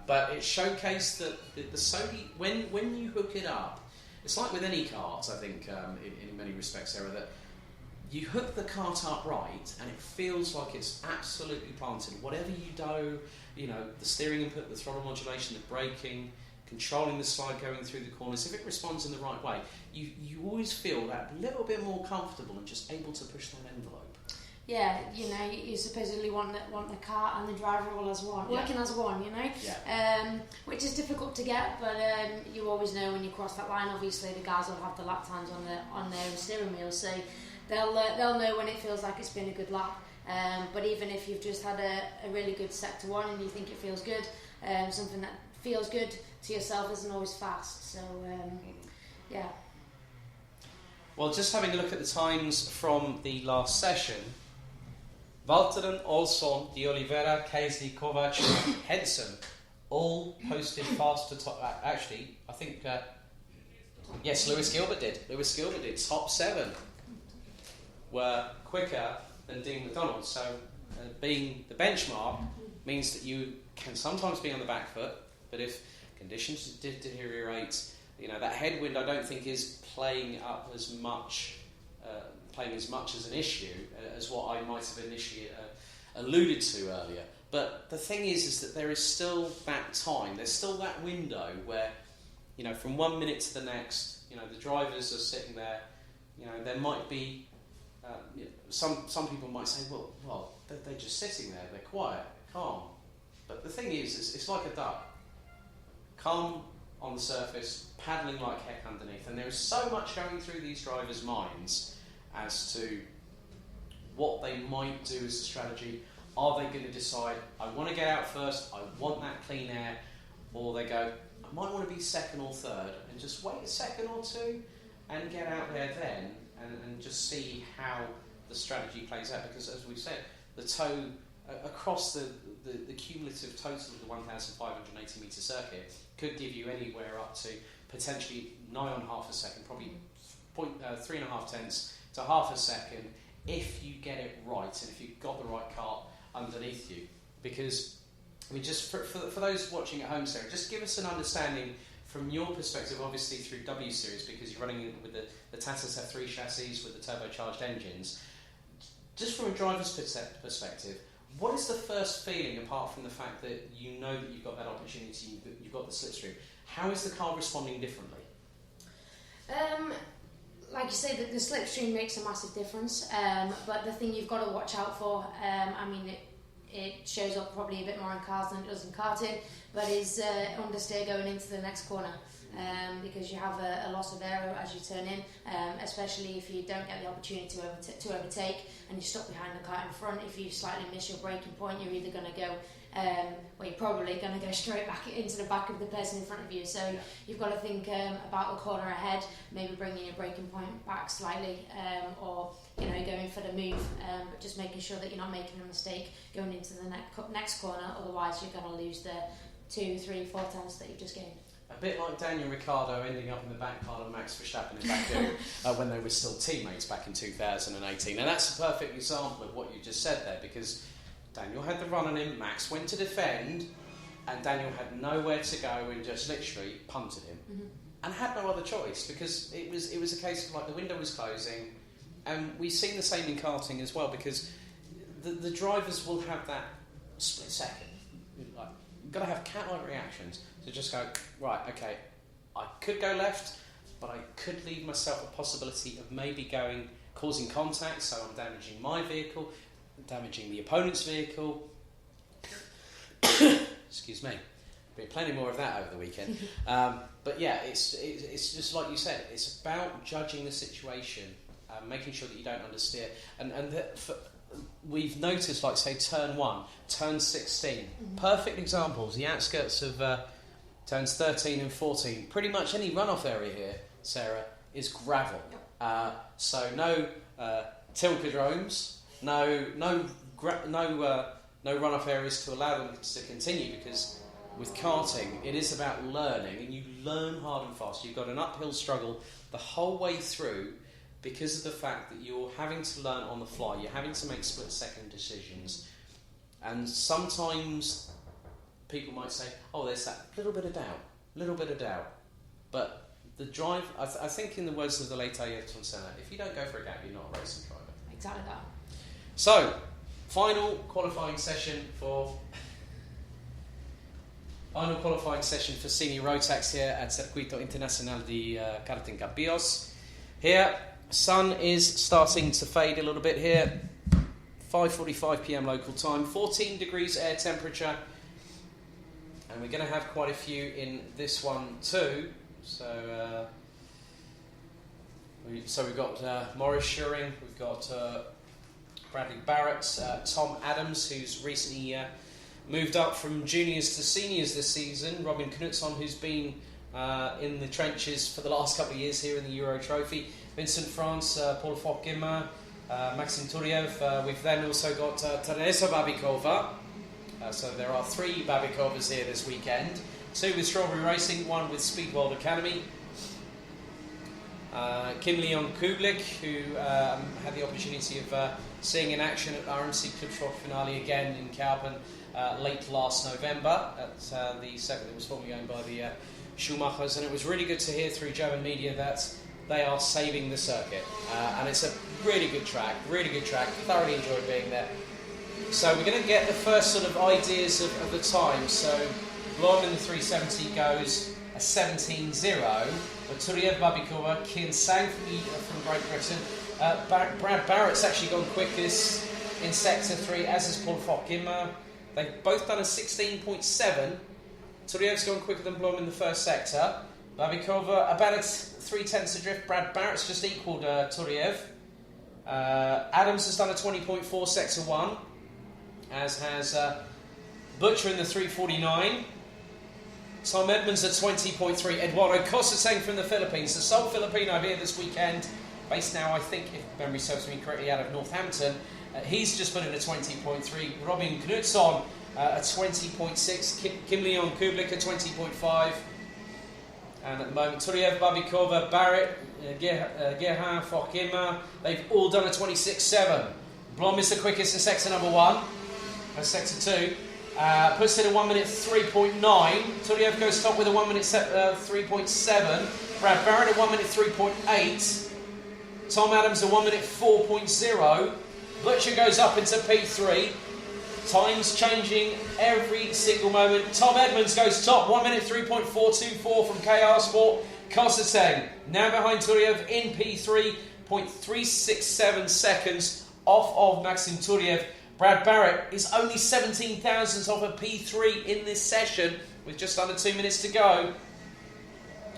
But it showcased that the Sony, when you hook it up, it's like with any carts, I think, in many respects, Sarah, that you hook the cart up right and it feels like it's absolutely planted. Whatever you do, the steering input, the throttle modulation, the braking, controlling the slide going through the corners, if it responds in the right way, you always feel that little bit more comfortable and just able to push that envelope. Yeah, you supposedly want the car and the driver all as one, working as one, Yeah. Which is difficult to get, but you always know when you cross that line. Obviously, the guys will have the lap times on their steering wheel, so they'll know when it feels like it's been a good lap. But even if you've just had a really good sector one and you think it feels good, something that feels good to yourself isn't always fast. So yeah. Well, just having a look at the times from the last session. Valtteren, Olsson, De Oliveira, Casey, Kovac, Henson all posted faster top. Actually, I think yes, Lewis Gilbert did. Top 7 were quicker than Dean McDonald. So being the benchmark means that you can sometimes be on the back foot, but if conditions did deteriorate, that headwind I don't think is playing as much as an issue as what I might have initially alluded to earlier. But the thing is that there is still that time, there's still that window where, from 1 minute to the next, the drivers are sitting there, there might be, some people might say, well, they're just sitting there, they're quiet, calm. But the thing is, it's like a duck. Calm on the surface, paddling like heck underneath, and there is so much going through these drivers' minds as to what they might do as a strategy. Are they going to decide, I want to get out first, I want that clean air, or they go, I might want to be second or third, and just wait a second or two and get out there then and just see how the strategy plays out, because as we've said, the tow across the cumulative total of the 1,580 metre circuit could give you anywhere up to potentially nigh on half a second, probably 3.5 tenths to half a second if you get it right and if you've got the right cart underneath you. Because, just for those watching at home, Sarah, just give us an understanding from your perspective, obviously through W Series, because you're running with the Tata F3 chassis with the turbocharged engines. Just from a driver's perspective, what is the first feeling, apart from the fact that you know that you've got that opportunity, you've got the slipstream? How is the car responding differently? Like you say, the slipstream makes a massive difference, but the thing you've got to watch out for, it shows up probably a bit more in cars than it does in karting, but is understeer going into the next corner, because you have a loss of aero as you turn in, especially if you don't get the opportunity to overtake and you stop behind the car in front. If you slightly miss your braking point, you're either going to go, you're probably going to go straight back into the back of the person in front of you. So you've got to think about the corner ahead, maybe bringing your braking point back slightly, or going for the move, but just making sure that you're not making a mistake going into the next corner. Otherwise, you're going to lose the 2, 3, 4 tenths that you've just gained. A bit like Daniel Ricciardo ending up in the back part of Max Verstappen in Baku when they were still teammates back in 2018. And that's a perfect example of what you just said there, because Daniel had the run on him, Max went to defend, and Daniel had nowhere to go and just literally punted him. Mm-hmm. And had no other choice, because it was a case of like the window was closing, and we've seen the same in karting as well, because the drivers will have that split second. Like, you've got to have cat-like reactions to just go, right, okay, I could go left, but I could leave myself a possibility of maybe causing contact, so I'm damaging my vehicle, damaging the opponent's vehicle. Excuse me. There'll be plenty more of that over the weekend. But yeah, it's just like you said, it's about judging the situation, making sure that you don't understeer. And we've noticed, like say, turn 1, turn 16, mm-hmm. perfect examples, the outskirts of turns 13 and 14. Pretty much any runoff area here, Sarah, is gravel. So no tilkodromes, no runoff areas to allow them to continue, because with karting, it is about learning, and you learn hard and fast. You've got an uphill struggle the whole way through because of the fact that you're having to learn on the fly. You're having to make split-second decisions. And sometimes people might say, oh, there's that little bit of doubt. But the drive, I think in the words of the late Ayrton Senna, if you don't go for a gap, you're not a racing driver. Exactly that. So, final qualifying session for Senior Rotax here at Circuito Internacional de Karting Campillos. Here, sun is starting to fade a little bit here. 5:45 p.m. local time, 14 degrees air temperature, and we're going to have quite a few in this one too. So we've got Maurice Schuring, we've got Bradley Barrett, Tom Adams, who's recently moved up from juniors to seniors this season, Robin Knutson, who's been in the trenches for the last couple of years here in the Euro Trophy, Vincent France, Paul Fock-Guimard, Maxim Turiev. We've then also got Teresa Babikova. So there are 3 Babikovas here this weekend. 2 with Strawberry Racing, 1 with Speedworld Academy. Kim Leon Kublik, who had the opportunity of seeing in action at RMC Clubsport Finale again in Kaupen late last November at the circuit that was formerly owned by the Schumachers, and it was really good to hear through German media that they are saving the circuit, and it's a really good track, thoroughly enjoyed being there. So we're going to get the first sort of ideas of the time. So Blom in the 370 goes a 17.0, but Turiev, Babikova, Kian Sang from Great Britain. Brad Barrett's actually gone quickest in Sector 3, as is Paul Fock-Guimard. They've both done a 16.7. Turiev's gone quicker than Blom in the first sector. Babikova about 0.3 adrift. Brad Barrett's just equalled Turiev. Adams has done a 20.4 Sector 1, as has Butcher in the 349. Tom Edmonds at 20.3. Eduardo Cosateng from the Philippines, the sole Filipino here this weekend, based now, I think, if memory serves me correctly, out of Northampton. He's just put in a 20.3. Robin Knutson a 20.6. Kim Leon Kublik a 20.5. And at the moment, Turiev, Babikova, Barrett, Gerhard, Fock-Guimard, they've all done a 26.7. Blom is the quickest in sector number 1. Sector 2. Puts in a 1 minute 3.9. Turiev goes top with a 1 minute 3.7. Brad Barrett a 1 minute 3.8. Tom Adams a 1 minute 4.0. Butcher goes up into P3. Times changing every single moment. Tom Edmonds goes top, 1 minute 3.424 from KR Sport. Cosateng now behind Turiev in P3, 0.367 seconds off of Maxim Turiev. Brad Barrett is only 17 thousandths off of P3 in this session with just under 2 minutes to go.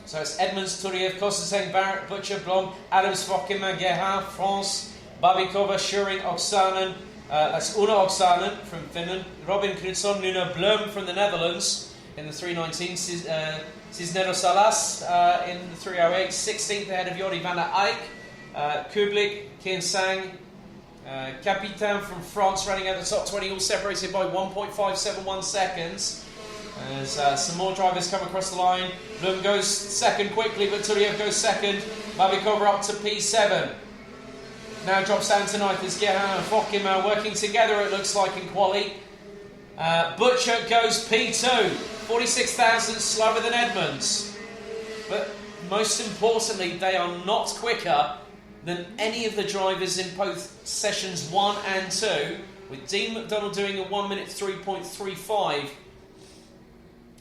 So it's Edmonds, Turiev, Cosateng, Barrett, Butcher, Blom, Adams, Fock-Guimard, Gerhard, France, Babikova, Schuring, Oksanen. That's Una Oksanen from Finland, Robin Knutson, Nuno Blum from the Netherlands in the 319, Cisneros Salas in the 308, 16th ahead of Jordi van der Eyck, Kublik, Kian Sang, Capitan from France running out the top 20, all separated by 1.571 seconds. As some more drivers come across the line. Blum goes second quickly, but Turiev goes second. Babikova up to P7. Now drops down to ninth as Gerhard and Fock-Guimard working together, it looks like, in quali. Butcher goes P2, 46 thousandths slower than Edmonds. But most importantly, they are not quicker than any of the drivers in both sessions 1 and 2, with Dean McDonald doing a 1 minute 3.35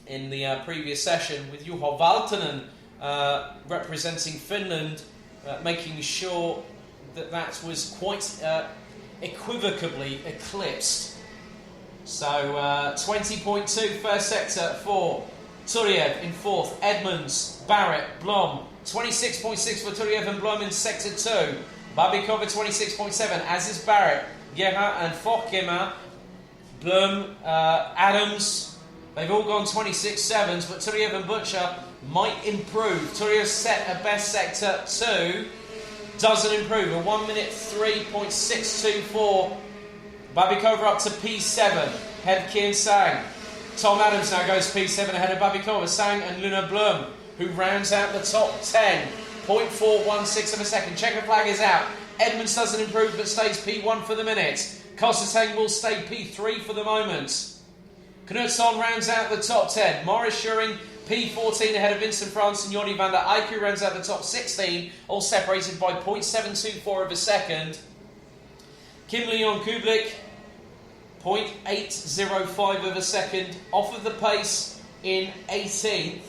in the previous session, with Juho Valtonen representing Finland, making sure that was quite equivocably eclipsed. So 20.2 first sector for Turiev in fourth, Edmonds, Barrett, Blom. 26.6 for Turiev and Blom in sector 2. Babikova 26.7, as is Barrett, Gerhard and Fock-Guimard. Blum, Adams, they've all gone 26.7s, but Turiev and Butcher might improve. Turiev set a best sector 2. Doesn't improve, a 1 minute 3.624. Babikova up to P7, head Kian Sang. Tom Adams now goes P7 ahead of Babikova, Sang and Luna Blum, who rounds out the top 10. 0.416 of a second. Checker flag is out. Edmonds doesn't improve but stays P1 for the minute. Kostetang will stay P3 for the moment. Knutsson rounds out the top 10. Morris Schuring P14 ahead of Vincent France and Jordi van der Eyck, who rounds out the top 16, all separated by 0.724 of a second. Kim Leon Kublik 0.805 of a second off of the pace in 18th.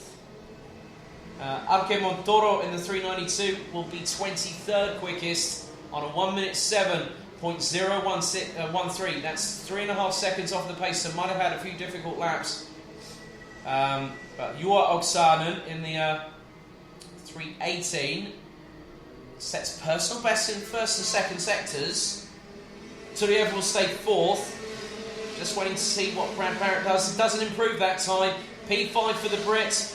Arke Montoro in the 392 will be 23rd quickest on a 1 minute 7.013. That's 3.5 seconds off the pace, so might have had a few difficult laps. But Juha Oksanen in the 318 sets personal best in first and second sectors. Turiev will stay 4th. Just waiting to see what Brad Barrett does. It doesn't improve that time. P5 for the Brit.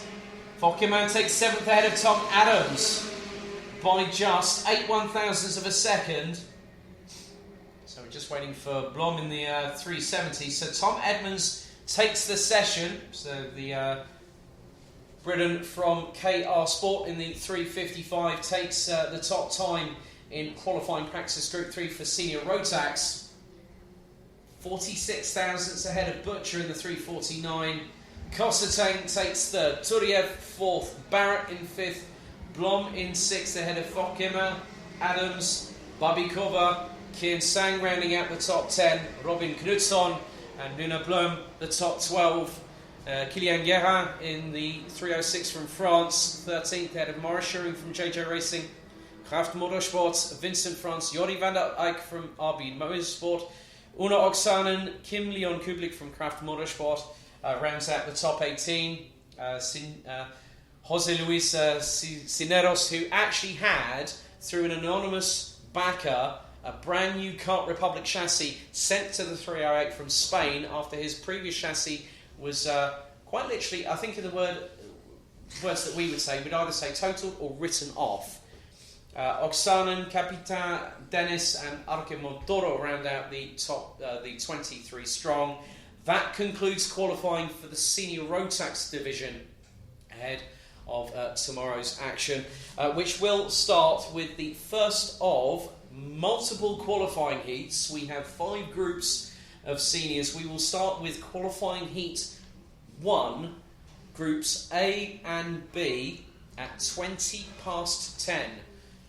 Fokkerman takes 7th ahead of Tom Adams by just 8/1000ths of a second. So we're just waiting for Blom in the 370. So Tom Edmonds takes the session. So the Briton from KR Sport in the 355 takes the top time in qualifying practice Group 3 for senior Rotax. 46 thousandths ahead of Butcher in the 349. Kostetang takes 3rd. Turiev 4th. Barrett in 5th. Blom in 6th ahead of Fokema. Adams, Babikova, Kian Sang rounding out the top 10. Robin Knutsson and Luna Blum the top 12. Kylian Guerin in the 306 from France, 13th ahead of Morris Schuring from JJ Racing. Kraft Motorsport, Vincent France, Jordi van der Eyck from RB Motorsport. Una Oksanen, Kim Leon Kublik from Kraft Motorsport rounds out the top 18. Jose Luis Cineros, who actually had, through an anonymous backer, a brand new Kart Republic chassis sent to the 308 from Spain after his previous chassis was quite literally, I think in the words that we would say, we'd either say totaled or written off. Oksanen, Capitan Dennis and Arke Montoro round out the top, the 23 strong. That concludes qualifying for the senior Rotax division ahead of tomorrow's action, which will start with the first of multiple qualifying heats. We have 5 groups of seniors. We will start with qualifying heat 1, groups A and B at 10:20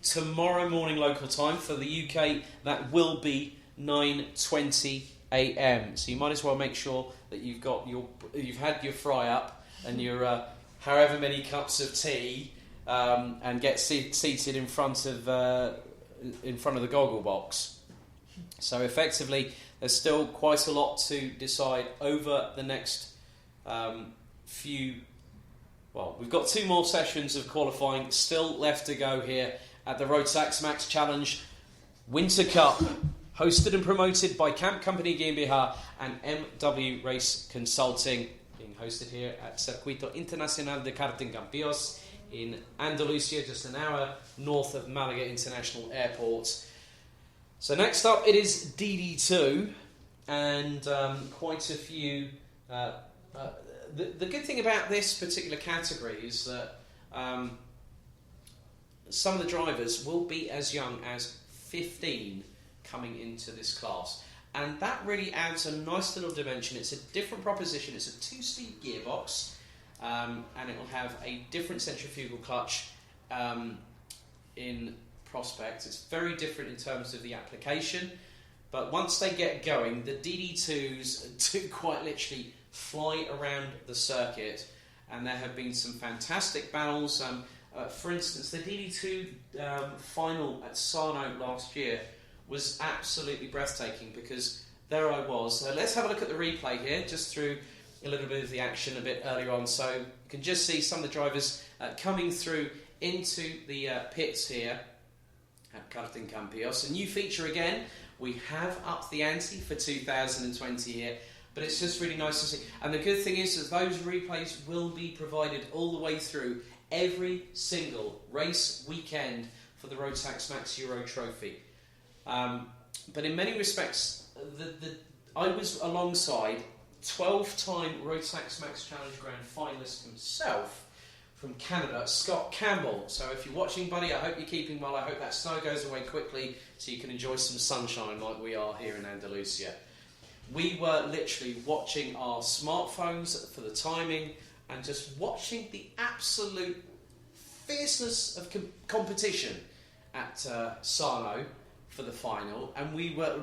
tomorrow morning local time. For the UK, that will be 9:20 a.m. So you might as well make sure that you've had your fry up and your however many cups of tea, and get seated in front of the goggle box. So effectively, there's still quite a lot to decide over the next few. Well, we've got 2 more sessions of qualifying still left to go here at the Rotax Max Challenge Winter Cup, hosted and promoted by Camp Company GmbH and MW Race Consulting, being hosted here at Circuito Internacional de Karting Campillos in Andalusia, just an hour north of Malaga International Airport. So next up, it is DD2, and quite a few. The good thing about this particular category is that some of the drivers will be as young as 15 coming into this class, and that really adds a nice little dimension. It's a different proposition. It's a 2-speed gearbox, and it will have a different centrifugal clutch in prospect. It's very different in terms of the application, but once they get going, the DD2s do quite literally fly around the circuit, and there have been some fantastic battles. For instance, the DD2 final at Sarno last year was absolutely breathtaking, because there I was. Let's have a look at the replay here, just through a little bit of the action a bit earlier on. So you can just see some of the drivers coming through into the pits here at Karting Campillos. A new feature again. We have upped the ante for 2020 here, but it's just really nice to see. And the good thing is that those replays will be provided all the way through every single race weekend for the Rotax Max Euro Trophy. But in many respects, I was alongside 12-time Rotax Max Challenge Grand Finalist himself from Canada, Scott Campbell. So if you're watching, buddy, I hope you're keeping well. I hope that snow goes away quickly so you can enjoy some sunshine like we are here in Andalusia. We were literally watching our smartphones for the timing and just watching the absolute fierceness of competition at Sarno for the final, and we were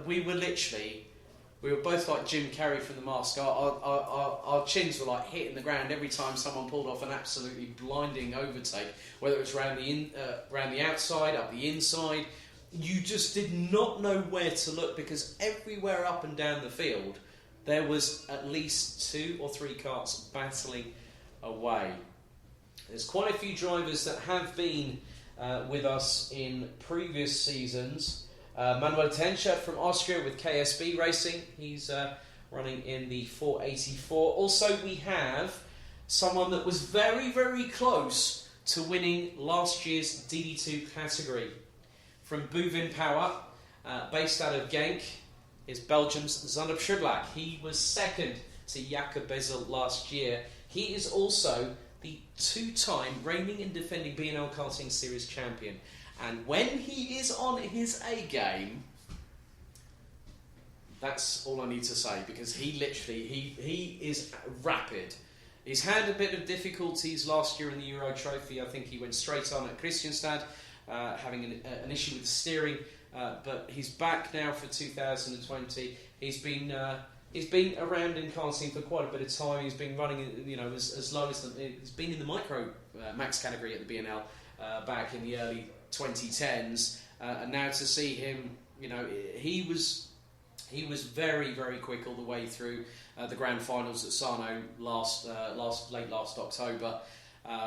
both like Jim Carrey from The Mask. Our chins were like hitting the ground every time someone pulled off an absolutely blinding overtake, whether it was around the outside, up the inside. You just did not know where to look, because everywhere up and down the field there was at least 2 or 3 karts battling away. There's quite a few drivers that have been with us in previous seasons. Manuel Tencher from Austria with KSB Racing. He's running in the 484. Also, we have someone that was very, very close to winning last year's DD2 category. From Bouvin Power, based out of Genk, is Belgium's Zander Schudlak. He was second to Jakob Bezel last year. He is also the 2-time reigning and defending B&L Karting Series champion. And when he is on his A game, that's all I need to say, because he literally, he is rapid. He's had a bit of difficulties last year in the Euro Trophy. I think he went straight on at Kristianstad, having an issue with the steering, but he's back now for 2020. He's been around in karting for quite a bit of time. He's been running, as low as he's been in the micro max category at the B&L back in the early 2010s, and now to see him, he was very, very quick all the way through the grand finals at Sarno late last October,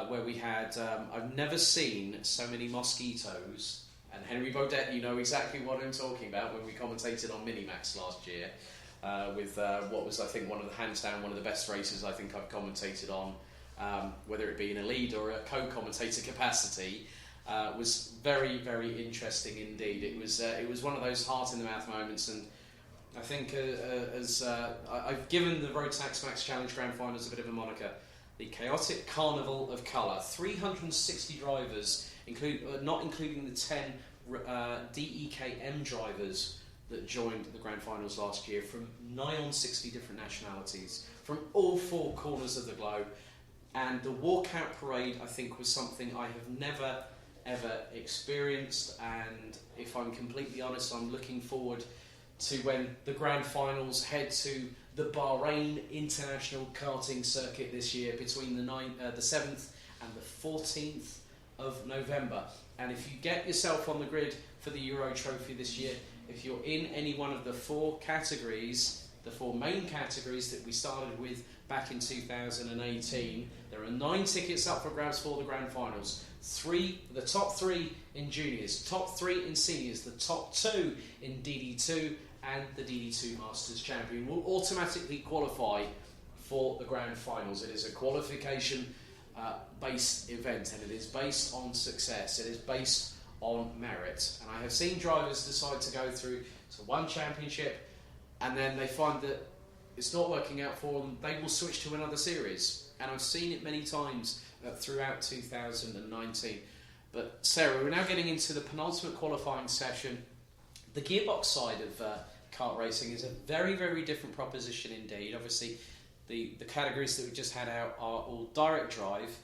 where we had I've never seen so many mosquitoes. And Henry Baudet, you know exactly what I'm talking about, when we commentated on Minimax last year with what was, I think, hands down one of the best races I think I've commentated on, whether it be in a lead or a co-commentator capacity. Was very, very interesting indeed. It was one of those heart in the mouth moments, and I think I've given the Rotax Max Challenge Grand Finals a bit of a moniker: the chaotic carnival of colour. 360 drivers, not including the 10 DEKM drivers that joined the Grand Finals last year, from nigh on 60 different nationalities, from all 4 corners of the globe. And the walkout parade, I think, was something I have never ever experienced, and if I'm completely honest, I'm looking forward to when the Grand Finals head to the Bahrain International Karting Circuit this year, between the 7th and the 14th of November. And if you get yourself on the grid for the Euro Trophy this year, if you're in any one of the 4 categories, the 4 main categories that we started with back in 2018, there are 9 tickets up for grabs for the Grand Finals. The top 3 in juniors, top 3 in seniors, the top 2 in DD2, and the DD2 Masters champion will automatically qualify for the Grand Finals. It is a qualification based event, and it is based on success. It is based on merit. And I have seen drivers decide to go through to one championship, and then they find that it's not working out for them. They will switch to another series, and I've seen it many times throughout 2019. But Sarah, we're now getting into the penultimate qualifying session. The gearbox side of kart racing is a very, very different proposition indeed. Obviously, the categories that we just had out are all direct drive,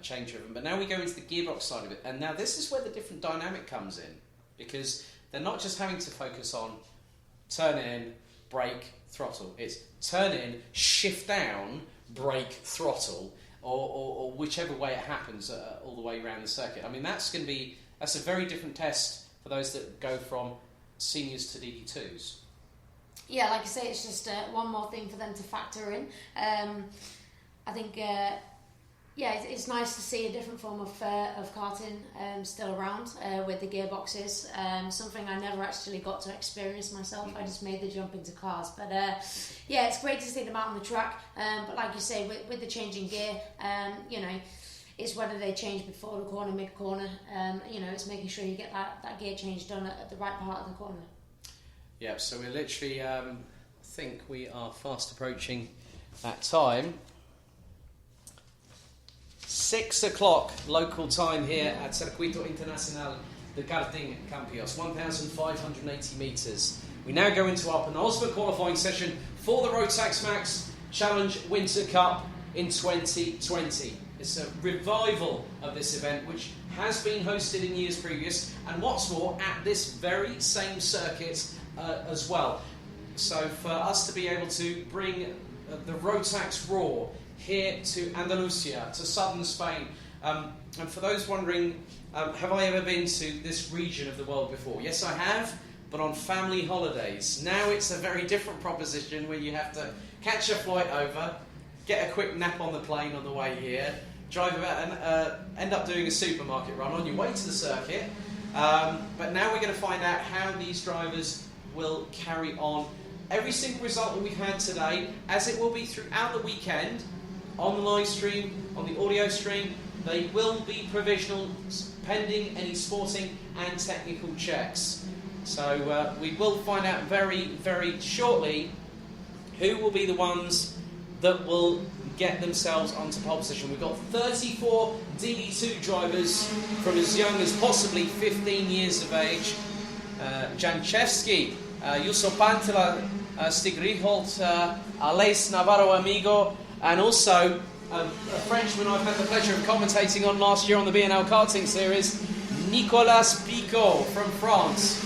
change driven, but now we go into the gearbox side of it, and now this is where the different dynamic comes in, because they're not just having to focus on turn in, brake, throttle. It's turn in, shift down, brake, throttle, or whichever way it happens all the way around the circuit. I mean, that's a very different test for those that go from seniors to DD2s. Yeah, like I say, it's just one more thing for them to factor in. I think, it's nice to see a different form of karting still around with the gearboxes. Something I never actually got to experience myself. I just made the jump into cars. But it's great to see them out on the track. But like you say, with the changing gear, it's whether they change before the corner, mid-corner. It's making sure you get that gear change done at the right part of the corner. Yeah, so we're literally, I think we are fast approaching that time. 6 o'clock local time here at Circuito Internacional de Karting Campos, 1,580 metres. We now go into our penultimate qualifying session for the Rotax Max Challenge Winter Cup in 2020. It's a revival of this event, which has been hosted in years previous, and what's more, at this very same circuit as well. So for us to be able to bring the Rotax Raw here to Andalusia, to southern Spain, and for those wondering, have I ever been to this region of the world before? Yes, I have, but on family holidays. Now it's a very different proposition where you have to catch a flight over, get a quick nap on the plane on the way here, drive about and end up doing a supermarket run on your way to the circuit. But now we're going to find out how these drivers will carry on. Every single result that we've had today, as it will be throughout the weekend, on the live stream, on the audio stream, they will be provisional pending any sporting and technical checks. So we will find out very, very shortly who will be the ones that will get themselves onto pole position. We've got 34 DD2 drivers from as young as possibly 15 years of age. Janchevsky, Juso Pantela, Stig Richolt, Aleix Navarro Amigo, and also a Frenchman I've had the pleasure of commentating on last year on the BNL karting series, Nicolas Picot from France.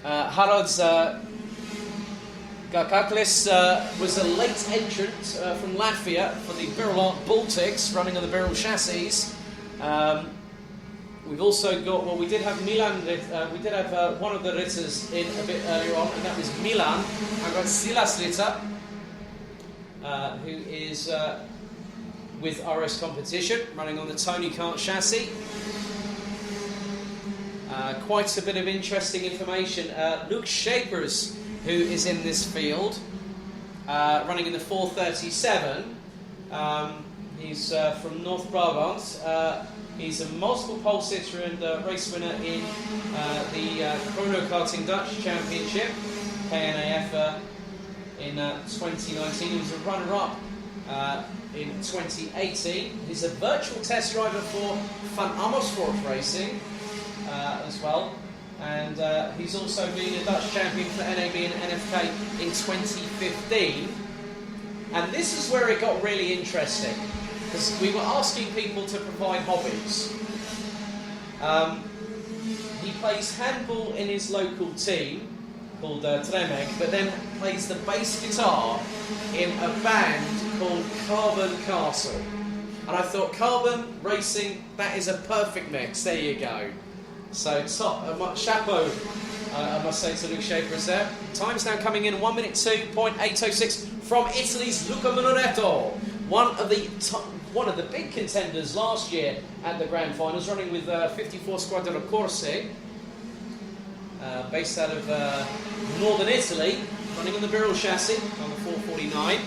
Harold Gakaklis was a late entrant from Latvia for the Birol Baltics, running on the Birol chassis. We've also got, well, we did have Milan, we did have one of the Ritters in a bit earlier on, and that was Milan. I've got Silas Ritter, who is with RS Competition, running on the Tony Kart chassis. Quite a bit of interesting information. Luke Shapers, who is in this field, running in the 437. He's from North Brabant. He's a multiple pole sitter and race winner in the Chrono Karting Dutch Championship, KNAF, in 2019. He was a runner-up in 2018. He's a virtual test driver for Van Amersfoort Racing as well. And he's also been a Dutch champion for NAB and NFK in 2015. And this is where it got really interesting, because we were asking people to provide hobbies. He plays handball in his local team called Tremeg, but then plays the bass guitar in a band called Carbon Castle. And I thought, carbon racing, that is a perfect mix. There you go. So top, chapeau, I must say, to Luke Shapers there. Time's now coming in 1 minute 2.806 from Italy's Luca Minoretto, one of the big contenders last year at the Grand Finals, running with 54 Squadra Corse, based out of northern Italy, running on the Birol chassis on the 449.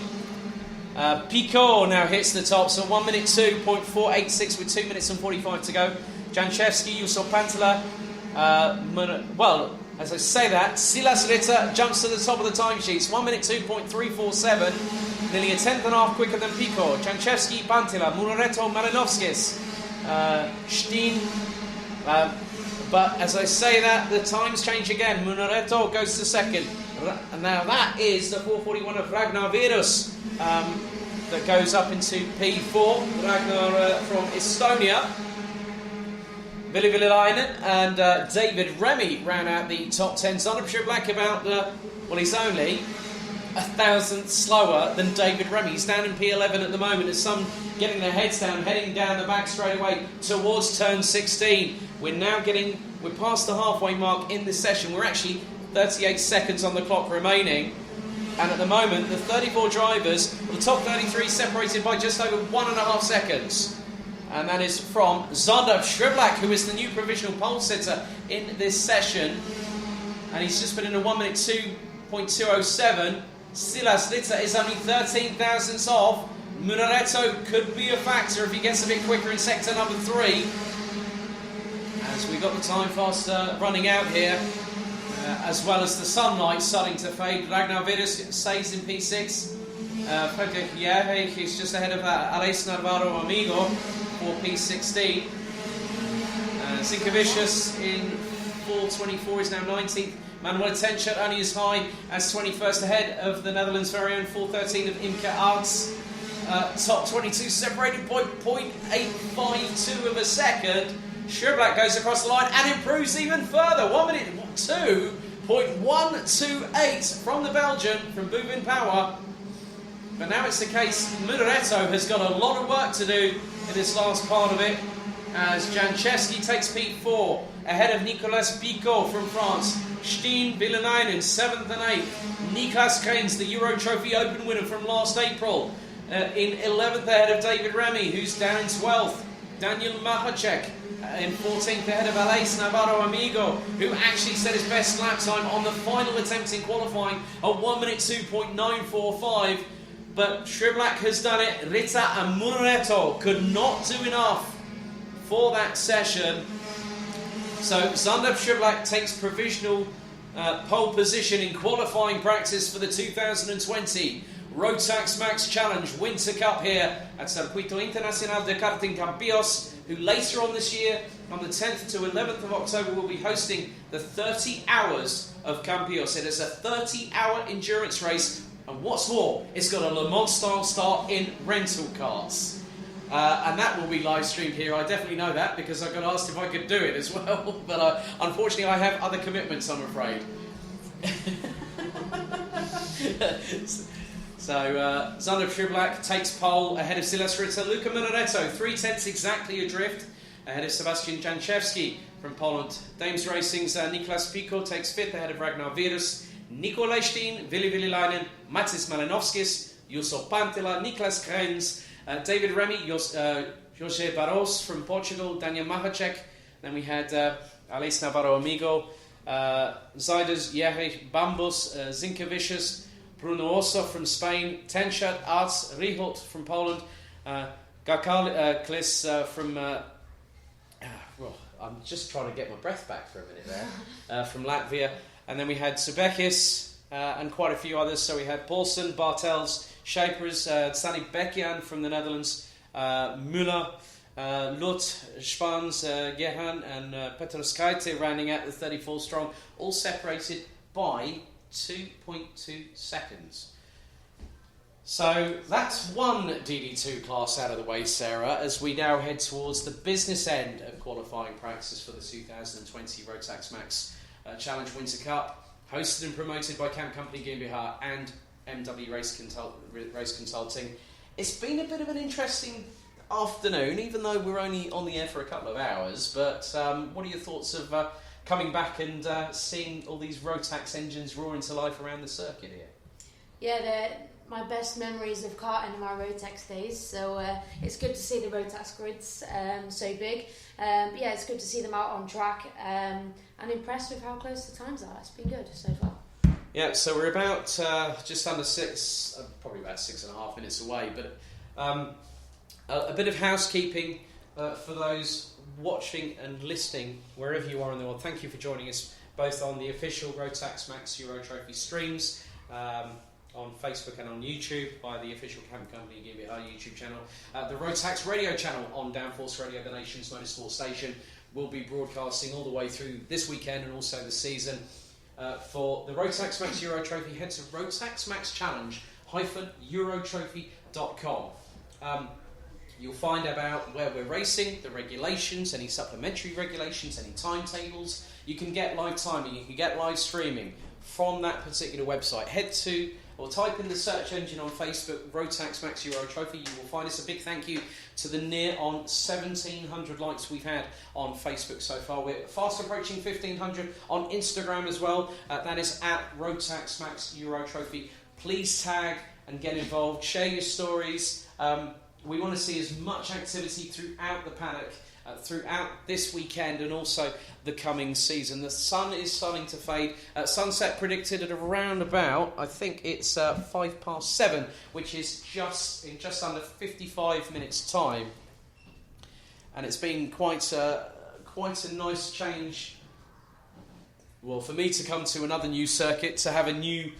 Picot now hits the top, so 1 minute 2.486 with 2 minutes and 45 to go. Janchevsky, Juso Pantela, well, as I say that, Silas Ritter jumps to the top of the timesheets, 1 minute 2.347, nearly a tenth and a half quicker than Picot. Janchevsky, Pantela, Minoretto, Marinovskis, Steen, but as I say that, the times change again. Minoretto goes to second, and now that is the 441 of Ragnar Virus that goes up into P4. Ragnar from Estonia. Ville Villainen and David Remy ran out the top 10. Zonda Black about, well, he's only a thousandth slower than David Remy. He's down in P11 at the moment, as some getting their heads down, heading down the back straight away towards turn 16. We're past the halfway mark in this session. We're actually 38 seconds on the clock remaining. And at the moment, the 34 drivers, the top 33 separated by just over 1.5 seconds. And that is from Zonda Shriblak, who is the new provisional pole sitter in this session. And he's just been in a 1 minute 2.207. Silas Ritter is only 13 thousandths off. Minoretto could be a factor if he gets a bit quicker in sector number 3. As we've got the time fast running out here, as well as the sunlight starting to fade. Ragnar Virus stays in P6. Fredrik Järvik is just ahead of Aleix Navarro Amigo for P16. Zinkevicius in 4:24 is now 19th. Manuel Tenchert only as high as 21st, ahead of the Netherlands' very own 4:13 of Imke Arts. Top 22 separated by 0.852 of a second. Schurblack goes across the line and improves even further. 1 minute 2.128 from the Belgian, from Bubin Power. But now it's the case, Mureto has got a lot of work to do in this last part of it, as Janchevsky takes P4, ahead of Nicolas Picot from France. Steen Villanainen, 7th and 8th. Niklas Keynes, the Euro Trophy Open winner from last April, in 11th, ahead of David Remy, who's down in 12th. Daniel Mahacek in 14th, ahead of Aleix Navarro Amigo, who actually set his best lap time on the final attempt in qualifying at 1 minute 2.945. But Schurblack has done it. Ritter and Mureto could not do enough for that session. So Zander Schurblack takes provisional pole position in qualifying practice for the 2020 Rotax Max Challenge Winter Cup here at Circuito Internacional de Karting Campillos, who later on this year, on the 10th to 11th of October, will be hosting the 30 Hours of Campillos. It is a 30-hour endurance race, and what's more, it's got a Le Mans style start in rental cars. And that will be live streamed here. I definitely know that because I got asked if I could do it as well. But unfortunately, I have other commitments, I'm afraid. So Zander Schurblack takes pole ahead of Silas Ritter. Luca Mureto, 3/10 exactly adrift, ahead of Sebastian Janchevsky from Poland. Dames Racing's Niklas Picot takes 5th, ahead of Ragnar Virus. Nikolaj Steen, Vili Vililainen, Matis Malinovskis, Jusso Pantila, Niklas Keynes, David Remy, José Barros from Portugal, Daniel Mahacek. Then we had Aleix Navarro Amigo, Zaiders, Jerry Bambus, Zinkevicius, Bruno Osso from Spain, Tenchert, Arts, Riholt from Poland, Gaklis from... I'm just trying to get my breath back for a minute there, from Latvia. And then we had Subekis and quite a few others. So we had Paulsen, Bartels, Shapers, Sani Bekian from the Netherlands, Müller, Lut, Spans, Gehan and Petr Skaite rounding out the 34 strong, all separated by 2.2 seconds. So that's one DD2 class out of the way, Sarah, as we now head towards the business end of qualifying practice for the 2020 Rotax Max Challenge Winter Cup, hosted and promoted by Camp Company GmbH and MW Race Consulting. It's been a bit of an interesting afternoon, even though we're only on the air for a couple of hours, but what are your thoughts of coming back and seeing all these Rotax engines roar into life around the circuit here? Yeah, they're my best memories of karting in my Rotax days, so it's good to see the Rotax grids so big. Yeah, it's good to see them out on track, and impressed with how close the times are. It's been good so far. Yeah, so we're about just under probably about 6.5 minutes away, but a bit of housekeeping for those watching and listening wherever you are in the world. Thank you for joining us both on the official Rotax Max Euro Trophy streams on Facebook and on YouTube by the official Camp Company GmbH YouTube channel. The Rotax radio channel on Downforce Radio, the nation's motorsport station, will be broadcasting all the way through this weekend and also the season. For the Rotax Max Euro Trophy, head to rotaxmaxchallenge-eurotrophy.com. You'll find about where we're racing, the regulations, any supplementary regulations, any timetables. You can get live timing, you can get live streaming from that particular website. Head to, or type in the search engine on Facebook, Rotax Max Euro Trophy. You will find us. A big thank you to the near on 1,700 likes we've had on Facebook so far. We're fast approaching 1,500 on Instagram as well. That is at Rotax Max Euro Trophy. Please tag and get involved. Share your stories. We want to see as much activity throughout the paddock, throughout this weekend and also the coming season. The sun is starting to fade. Sunset predicted at around about, I think it's 7:05, which is just under 55 minutes' time. And it's been quite a nice change. Well, for me to come to another new circuit, to have a new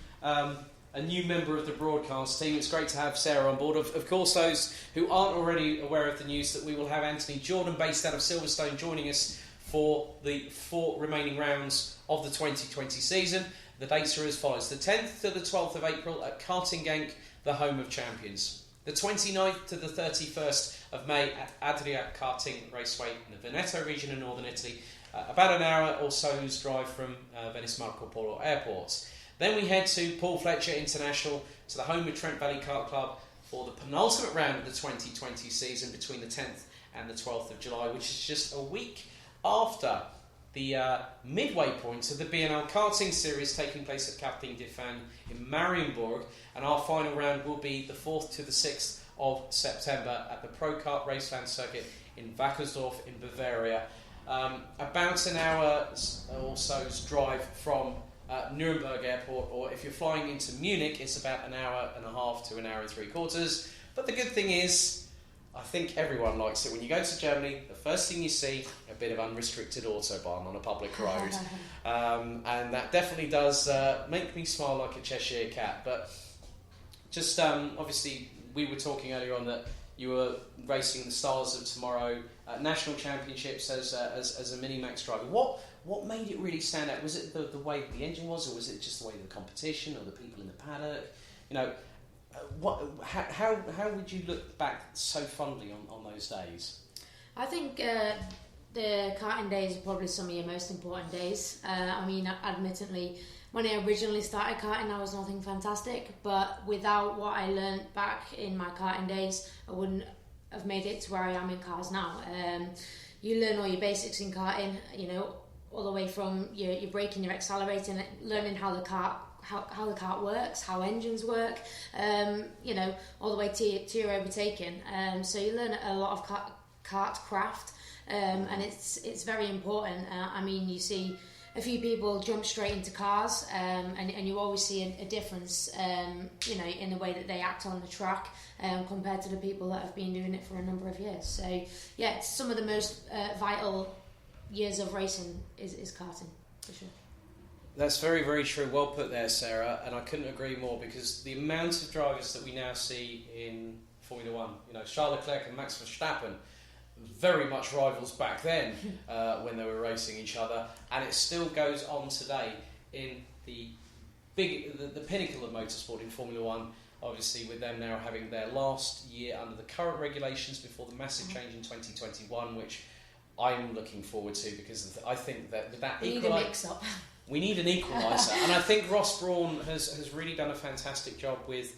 a new member of the broadcast team. It's great to have Sarah on board. Of course, those who aren't already aware of the news, that we will have Anthony Jordan, based out of Silverstone, joining us for the 4 remaining rounds of the 2020 season. The dates are as follows: the 10th to the 12th of April at Karting Genk, the home of champions. The 29th to the 31st of May at Adria Karting Raceway in the Veneto region in northern Italy, about an hour or so's drive from Venice Marco Polo Airport. Then we head to Paul Fletcher International, to the home of Trent Valley Kart Club, for the penultimate round of the 2020 season between the 10th and the 12th of July, which is just a week after the midway point of the BNL Karting Series taking place at Karting Dauphin in Marienburg, and our final round will be the 4th to the 6th of September at the Pro Kart Racefan circuit in Wackersdorf in Bavaria. About an hour or so's drive from Nuremberg Airport, or if you're flying into Munich, it's about an hour and a half to an hour and 3/4. But the good thing is, I think everyone likes it. When you go to Germany, the first thing you see, a bit of unrestricted autobahn on a public road. And that definitely does make me smile like a Cheshire cat. But just obviously, we were talking earlier on that you were racing the Stars of Tomorrow National Championships as a Minimax driver. What made it really stand out? Was it the way the engine was, or was it just the way of the competition, or the people in the paddock? You know, how would you look back so fondly on those days? I think the karting days are probably some of your most important days. I mean, admittedly, when I originally started karting, I was nothing fantastic, but without what I learned back in my karting days, I wouldn't have made it to where I am in cars now. You learn all your basics in karting, you know, all the way from your braking, your accelerating, learning how the kart works, how engines work, you know, all the way to your overtaking. So you learn a lot of kart craft, and it's very important. I mean, you see a few people jump straight into cars, and you always see a difference, you know, in the way that they act on the track, compared to the people that have been doing it for a number of years. So yeah, it's some of the most vital years of racing is karting, for sure. That's very, very true. Well put there, Sarah, and I couldn't agree more, because the amount of drivers that we now see in Formula One, you know, Charles Leclerc and Max Verstappen, very much rivals back then when they were racing each other, and it still goes on today in the pinnacle of motorsport in Formula One, obviously with them now having their last year under the current regulations before the massive change in 2021, which I'm looking forward to, because I think that with that we need a mix-up. We need an equaliser, and I think Ross Brawn has really done a fantastic job with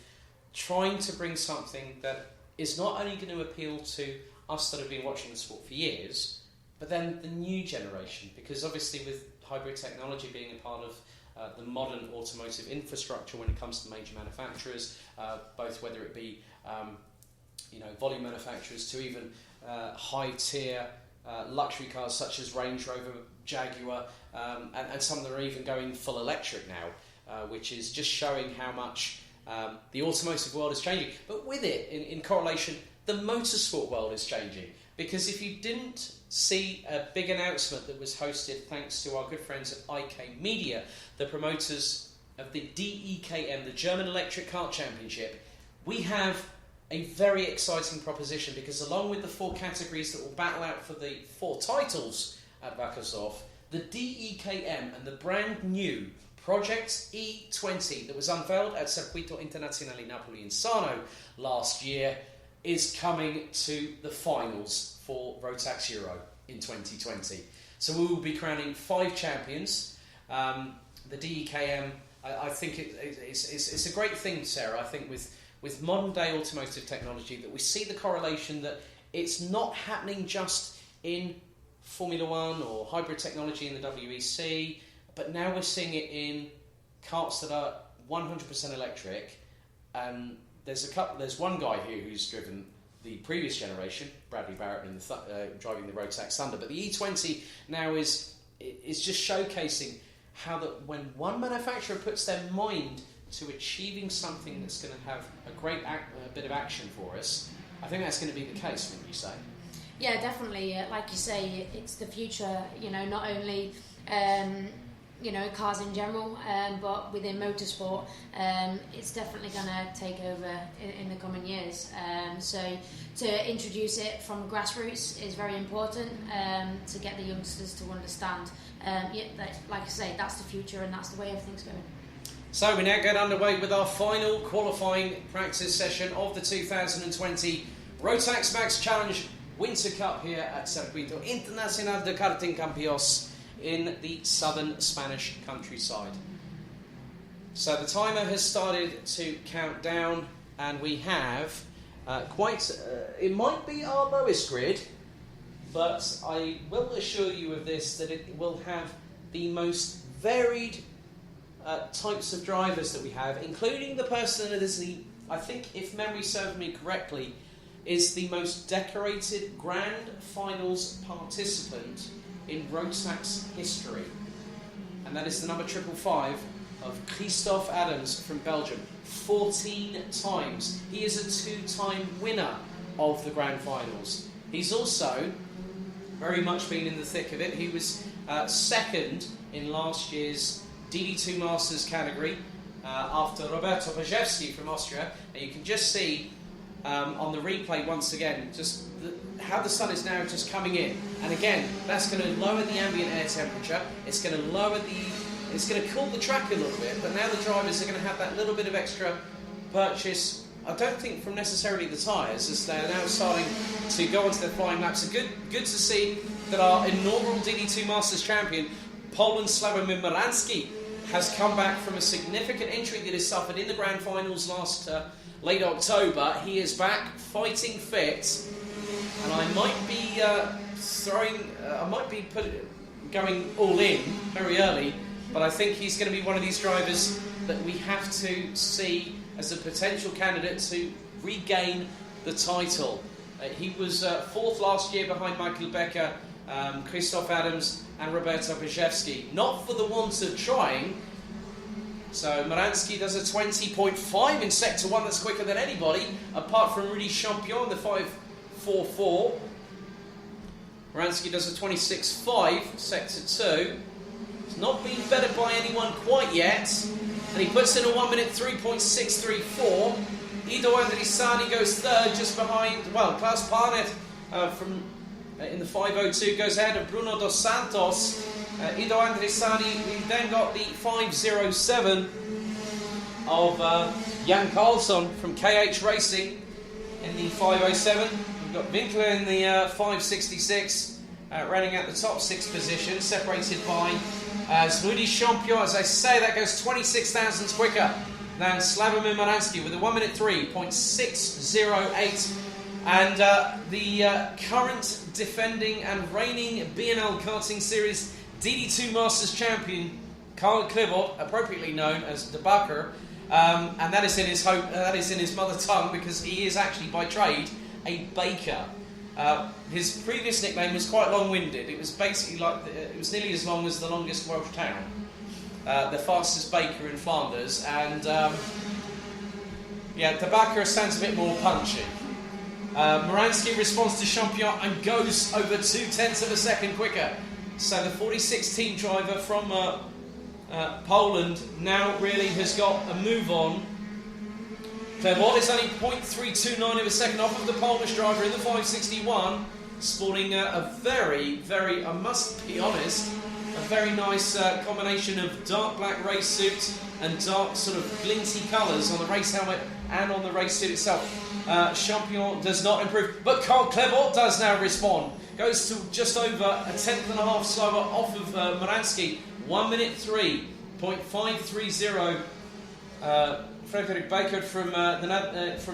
trying to bring something that is not only going to appeal to us that have been watching the sport for years, but then the new generation, because obviously with hybrid technology being a part of the modern automotive infrastructure when it comes to major manufacturers, both whether it be you know, volume manufacturers to even high-tier luxury cars such as Range Rover, Jaguar, and some of them are even going full electric now, which is just showing how much the automotive world is changing. But with it, in correlation, the motorsport world is changing. Because if you didn't see a big announcement that was hosted thanks to our good friends at IK Media, the promoters of the DEKM, the German Electric Kart Championship, we have a very exciting proposition, because along with the 4 categories that will battle out for the 4 titles at Wackersdorf, the DEKM and the brand new Project E20 that was unveiled at Circuito Internazionale Napoli in Sarno last year is coming to the finals for Rotax Euro in 2020. So we will be crowning 5 champions. The DEKM, I think it's a great thing, Sarah. I think with modern day automotive technology, that we see the correlation that it's not happening just in Formula One or hybrid technology in the WEC, but now we're seeing it in karts that are 100% electric. And there's one guy here who's driven the previous generation, Bradley Barrett, driving the Rotax Thunder, but the E20 now is just showcasing how that when one manufacturer puts their mind to achieving something that's going to have a great bit of action for us, I think that's going to be the case, wouldn't you say? Yeah, definitely. Like you say, it's the future. You know, not only cars in general, but within motorsport, it's definitely going to take over in the coming years. So to introduce it from grassroots is very important, to get the youngsters to understand. Like I say, that's the future and that's the way everything's going. So we now get underway with our final qualifying practice session of the 2020 Rotax Max Challenge Winter Cup here at Circuito Internacional de Karting Campos in the southern Spanish countryside. So the timer has started to count down, and we have it might be our lowest grid, but I will assure you of this, that it will have the most varied types of drivers that we have, including the person that is I think, if memory serves me correctly, is the most decorated Grand Finals participant in Rotax history. And that is the number 555 of Christophe Adams from Belgium. 14 times. He is a 2-time winner of the Grand Finals. He's also very much been in the thick of it. He was second in last year's DD2 Masters category after Roberto Bajewski from Austria. And you can just see on the replay once again just how the sun is now just coming in. And again, that's going to lower the ambient air temperature. It's going to cool the track a little bit, but now the drivers are going to have that little bit of extra purchase. I don't think from necessarily the tyres, as they're now starting to go onto their flying laps. So good to see that our inaugural DD2 Masters champion, Poland's Sławomir Murański, has come back from a significant injury that he suffered in the Grand Finals last late October. He is back, fighting fit, and I might be going all in very early, but I think he's going to be one of these drivers that we have to see as a potential candidate to regain the title. He was fourth last year behind Michael Becker, Christophe Adams and Roberto Bajewski. Not for the want of trying. So Murański does a 20.5 in Sector 1, that's quicker than anybody, apart from Rudy Champion, the 5.44. Murański does a 26.5, Sector 2. He's not been bettered by anyone quite yet. And he puts in a 1 minute 3.634. Ido Andrisani goes third, just behind, Klaus Parnet in the 5.02 goes ahead of Bruno Dos Santos. Ido Andrisani, we then got the 5.07 of Jan Karlsson from KH Racing in the 5.07. We've got Winkler in the 5.66, running at the top 6 position, separated by Rudy Champion. As I say, that goes 26 thousandths quicker than Sławomir Murański with a 1 minute 3.608. And the current defending and reigning BNL Karting Series DD2 Masters champion, Karl Klibot, appropriately known as De Backer, and that is in his mother tongue, because he is actually by trade a baker. His previous nickname was quite long-winded. It was basically it was nearly as long as the longest Welsh town, the fastest baker in Flanders, and De Backer sounds a bit more punchy. Murański responds to Champion and goes over 0.2 of a second quicker. So the 46 team driver from Poland now really has got a move on. Klebot is only 0.329 of a second off of the Polish driver in the 561, sporting a very, very, I must be honest, a very nice combination of dark black race suit and dark sort of glinty colours on the race helmet and on the race suit itself. Champion does not improve, but Karl Klebot does now respond. Goes to just over a 1/10.5 slower off of Murański. 1 minute 3.530. Frederik Baker from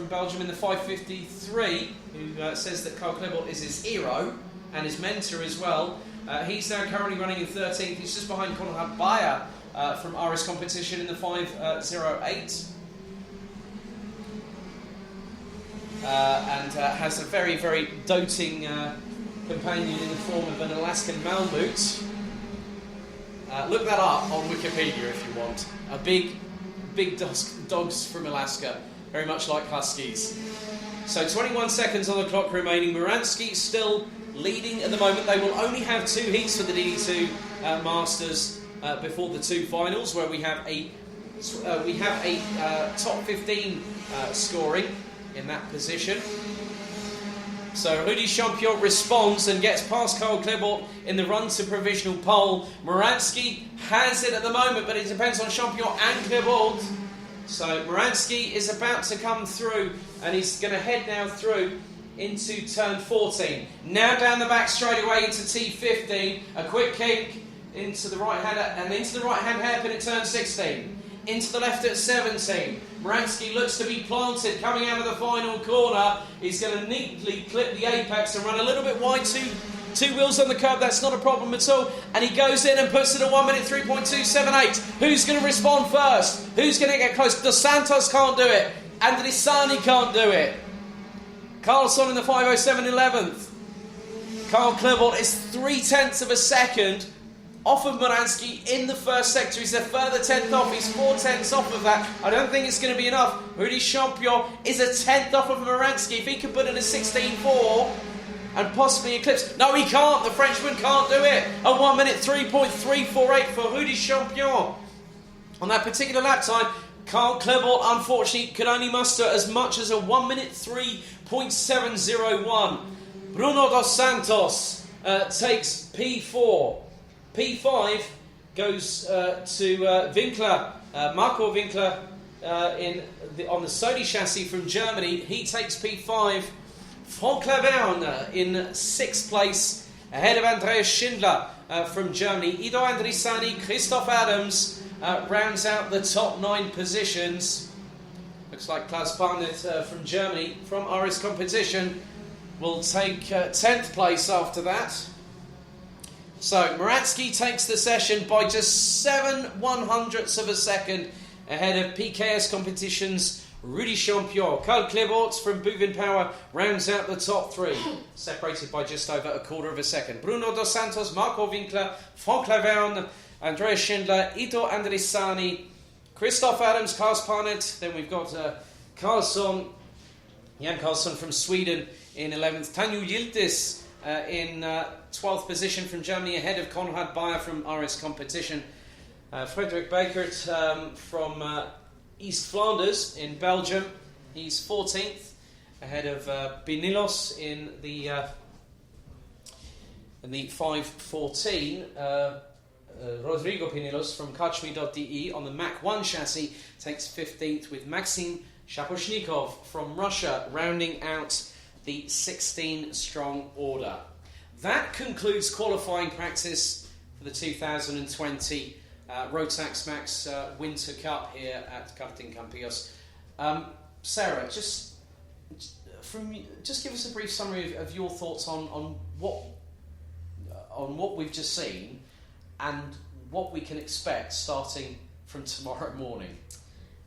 Belgium in the 5.53, who says that Karl Klebot is his hero and his mentor as well. He's now currently running in 13th. He's just behind Konrad Bayer from RS Competition in the 5.08. And has a very, very doting companion in the form of an Alaskan Malamute. Look that up on Wikipedia if you want. Big dogs from Alaska, very much like Huskies. So 21 seconds on the clock remaining. Murański still leading at the moment. They will only have 2 heats for the DD2 Masters. before the two finals, where we have a top 15 scoring in that position. So Rudy Champion responds and gets past Karl Klebort in the run to provisional pole. Moransky has it at the moment, but it depends on Champion and Klebort. So Moransky is about to come through, and he's going to head now through into turn 14. Now down the back straight away into T15. A quick kick into the right hand and into the right hand hairpin at turn 16. Into the left at 17. Moransky looks to be planted coming out of the final corner. He's going to neatly clip the apex and run a little bit wide. Two wheels on the curb, that's not a problem at all. And he goes in and puts it at 1 minute 3.278. Who's going to respond first? Who's going to get close? Dos Santos can't do it. Andrisani can't do it. Carlson in the 5:07 11th. Karl Klebort is 0.3 of a second off of Moransky in the first sector. He's a further 10th off. He's 0.4 off of that. I don't think it's going to be enough. Rudy Champion is a 10th off of Moransky. If he can put in a 16.4 and possibly eclipse... No, he can't. The Frenchman can't do it. At 1 minute 3.348 for Rudy Champion. On that particular lap time, Karl Klebort, unfortunately, could only muster as much as a 1 minute 3.701. Bruno Dos Santos takes P4. P5 goes to Winkler, Marco Winkler on the Sodi chassis from Germany. He takes P5. Franck Laverne in 6th place, ahead of Andreas Schindler from Germany. Ido Andrisani, Christoph Adams rounds out the top 9 positions. Looks like Klaus Barnett from Germany, from RS Competition, will take 10th place after that. So Moransky takes the session by just 7/100ths of a second ahead of PKS Competition's Rudy Champion. Karl Klebort from Buvin Power rounds out the top 3, separated by just over 1/4 of a second. Bruno Dos Santos, Marco Winkler, Franck Laverne, Andreas Schindler, Ito Andrisani, Christoph Adams, Klaus Parnet. Then we've got Jan Karlsson from Sweden in 11th. Tanju Yildiz in 12th position from Germany, ahead of Konrad Bayer from RS Competition. Frederick Bakert from East Flanders in Belgium, he's 14th, ahead of Binilos in the 5:14. Rodrigo Pinilos from Kachmi.de on the Mach 1 chassis takes 15th, with Maxim Shaposhnikov from Russia rounding out the 16-strong order. That concludes qualifying practice for the 2020 Rotax Max Winter Cup here at Karting Campillos. Sarah, just give us a brief summary of your thoughts on what we've just seen and what we can expect starting from tomorrow morning.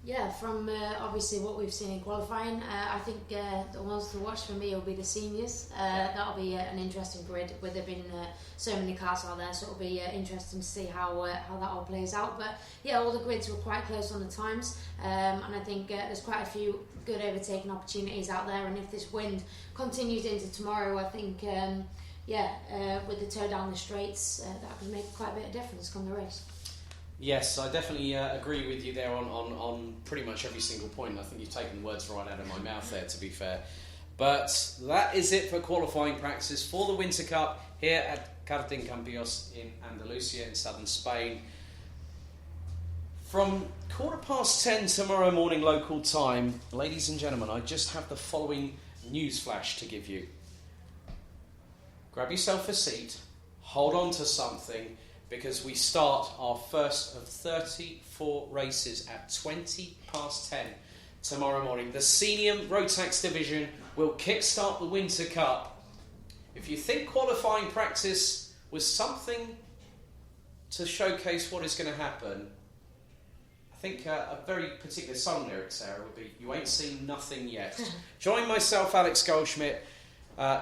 Yeah, from obviously what we've seen in qualifying, I think the ones to watch for me will be the seniors. That'll be an interesting grid with there being so many cars out there, so it'll be interesting to see how that all plays out. But yeah, all the grids were quite close on the times, and I think there's quite a few good overtaking opportunities out there. And if this wind continues into tomorrow, I think with the tow down the straights, that could make quite a bit of difference come the race. Yes, I definitely agree with you there on pretty much every single point. I think you've taken the words right out of my mouth there, to be fair. But that is it for qualifying practice for the Winter Cup here at Karting Campillos in Andalusia in southern Spain. From 10:15 tomorrow morning local time, ladies and gentlemen, I just have the following news flash to give you. Grab yourself a seat, hold on to something, because we start our first of 34 races at 10:20 tomorrow morning. The Senior Rotax division will kickstart the Winter Cup. If you think qualifying practice was something to showcase what is going to happen, I think a very particular song lyric, Sarah, would be "You Ain't Seen Nothing Yet." Join myself, Alex Goldschmidt,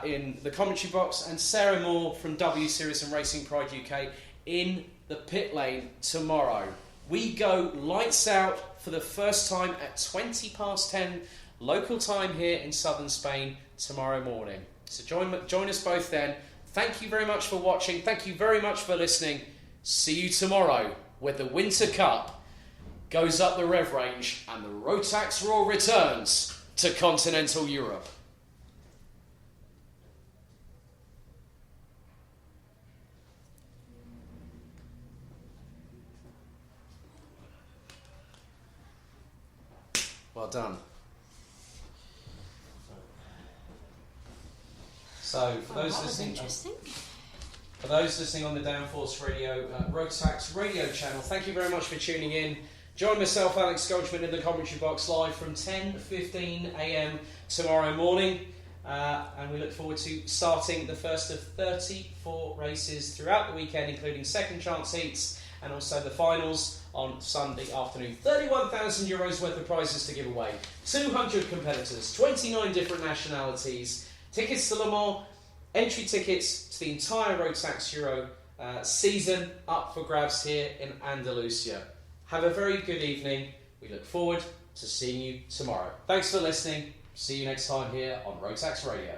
in the commentary box, and Sarah Moore from W Series and Racing Pride UK in the pit lane tomorrow. We go lights out for the first time at 10:20 local time here in southern Spain tomorrow morning. So join us both then. Thank you very much for watching. Thank you very much for listening. See you tomorrow. where the Winter Cup goes up the rev range and the Rotax Raw returns to continental Europe. Well done. So, for those listening on the Downforce Radio Rotax radio channel, thank you very much for tuning in. Join myself, Alex Goldschmidt, in the commentary box live from 10:15 a.m. tomorrow morning, and we look forward to starting the first of 34 races throughout the weekend, including second chance heats and also the finals on Sunday afternoon. €31,000 worth of prizes to give away, 200 competitors, 29 different nationalities, tickets to Le Mans, entry tickets to the entire Rotax Euro season up for grabs here in Andalusia. Have a very good evening. We look forward to seeing you tomorrow. Thanks for listening. See you next time here on Rotax Radio.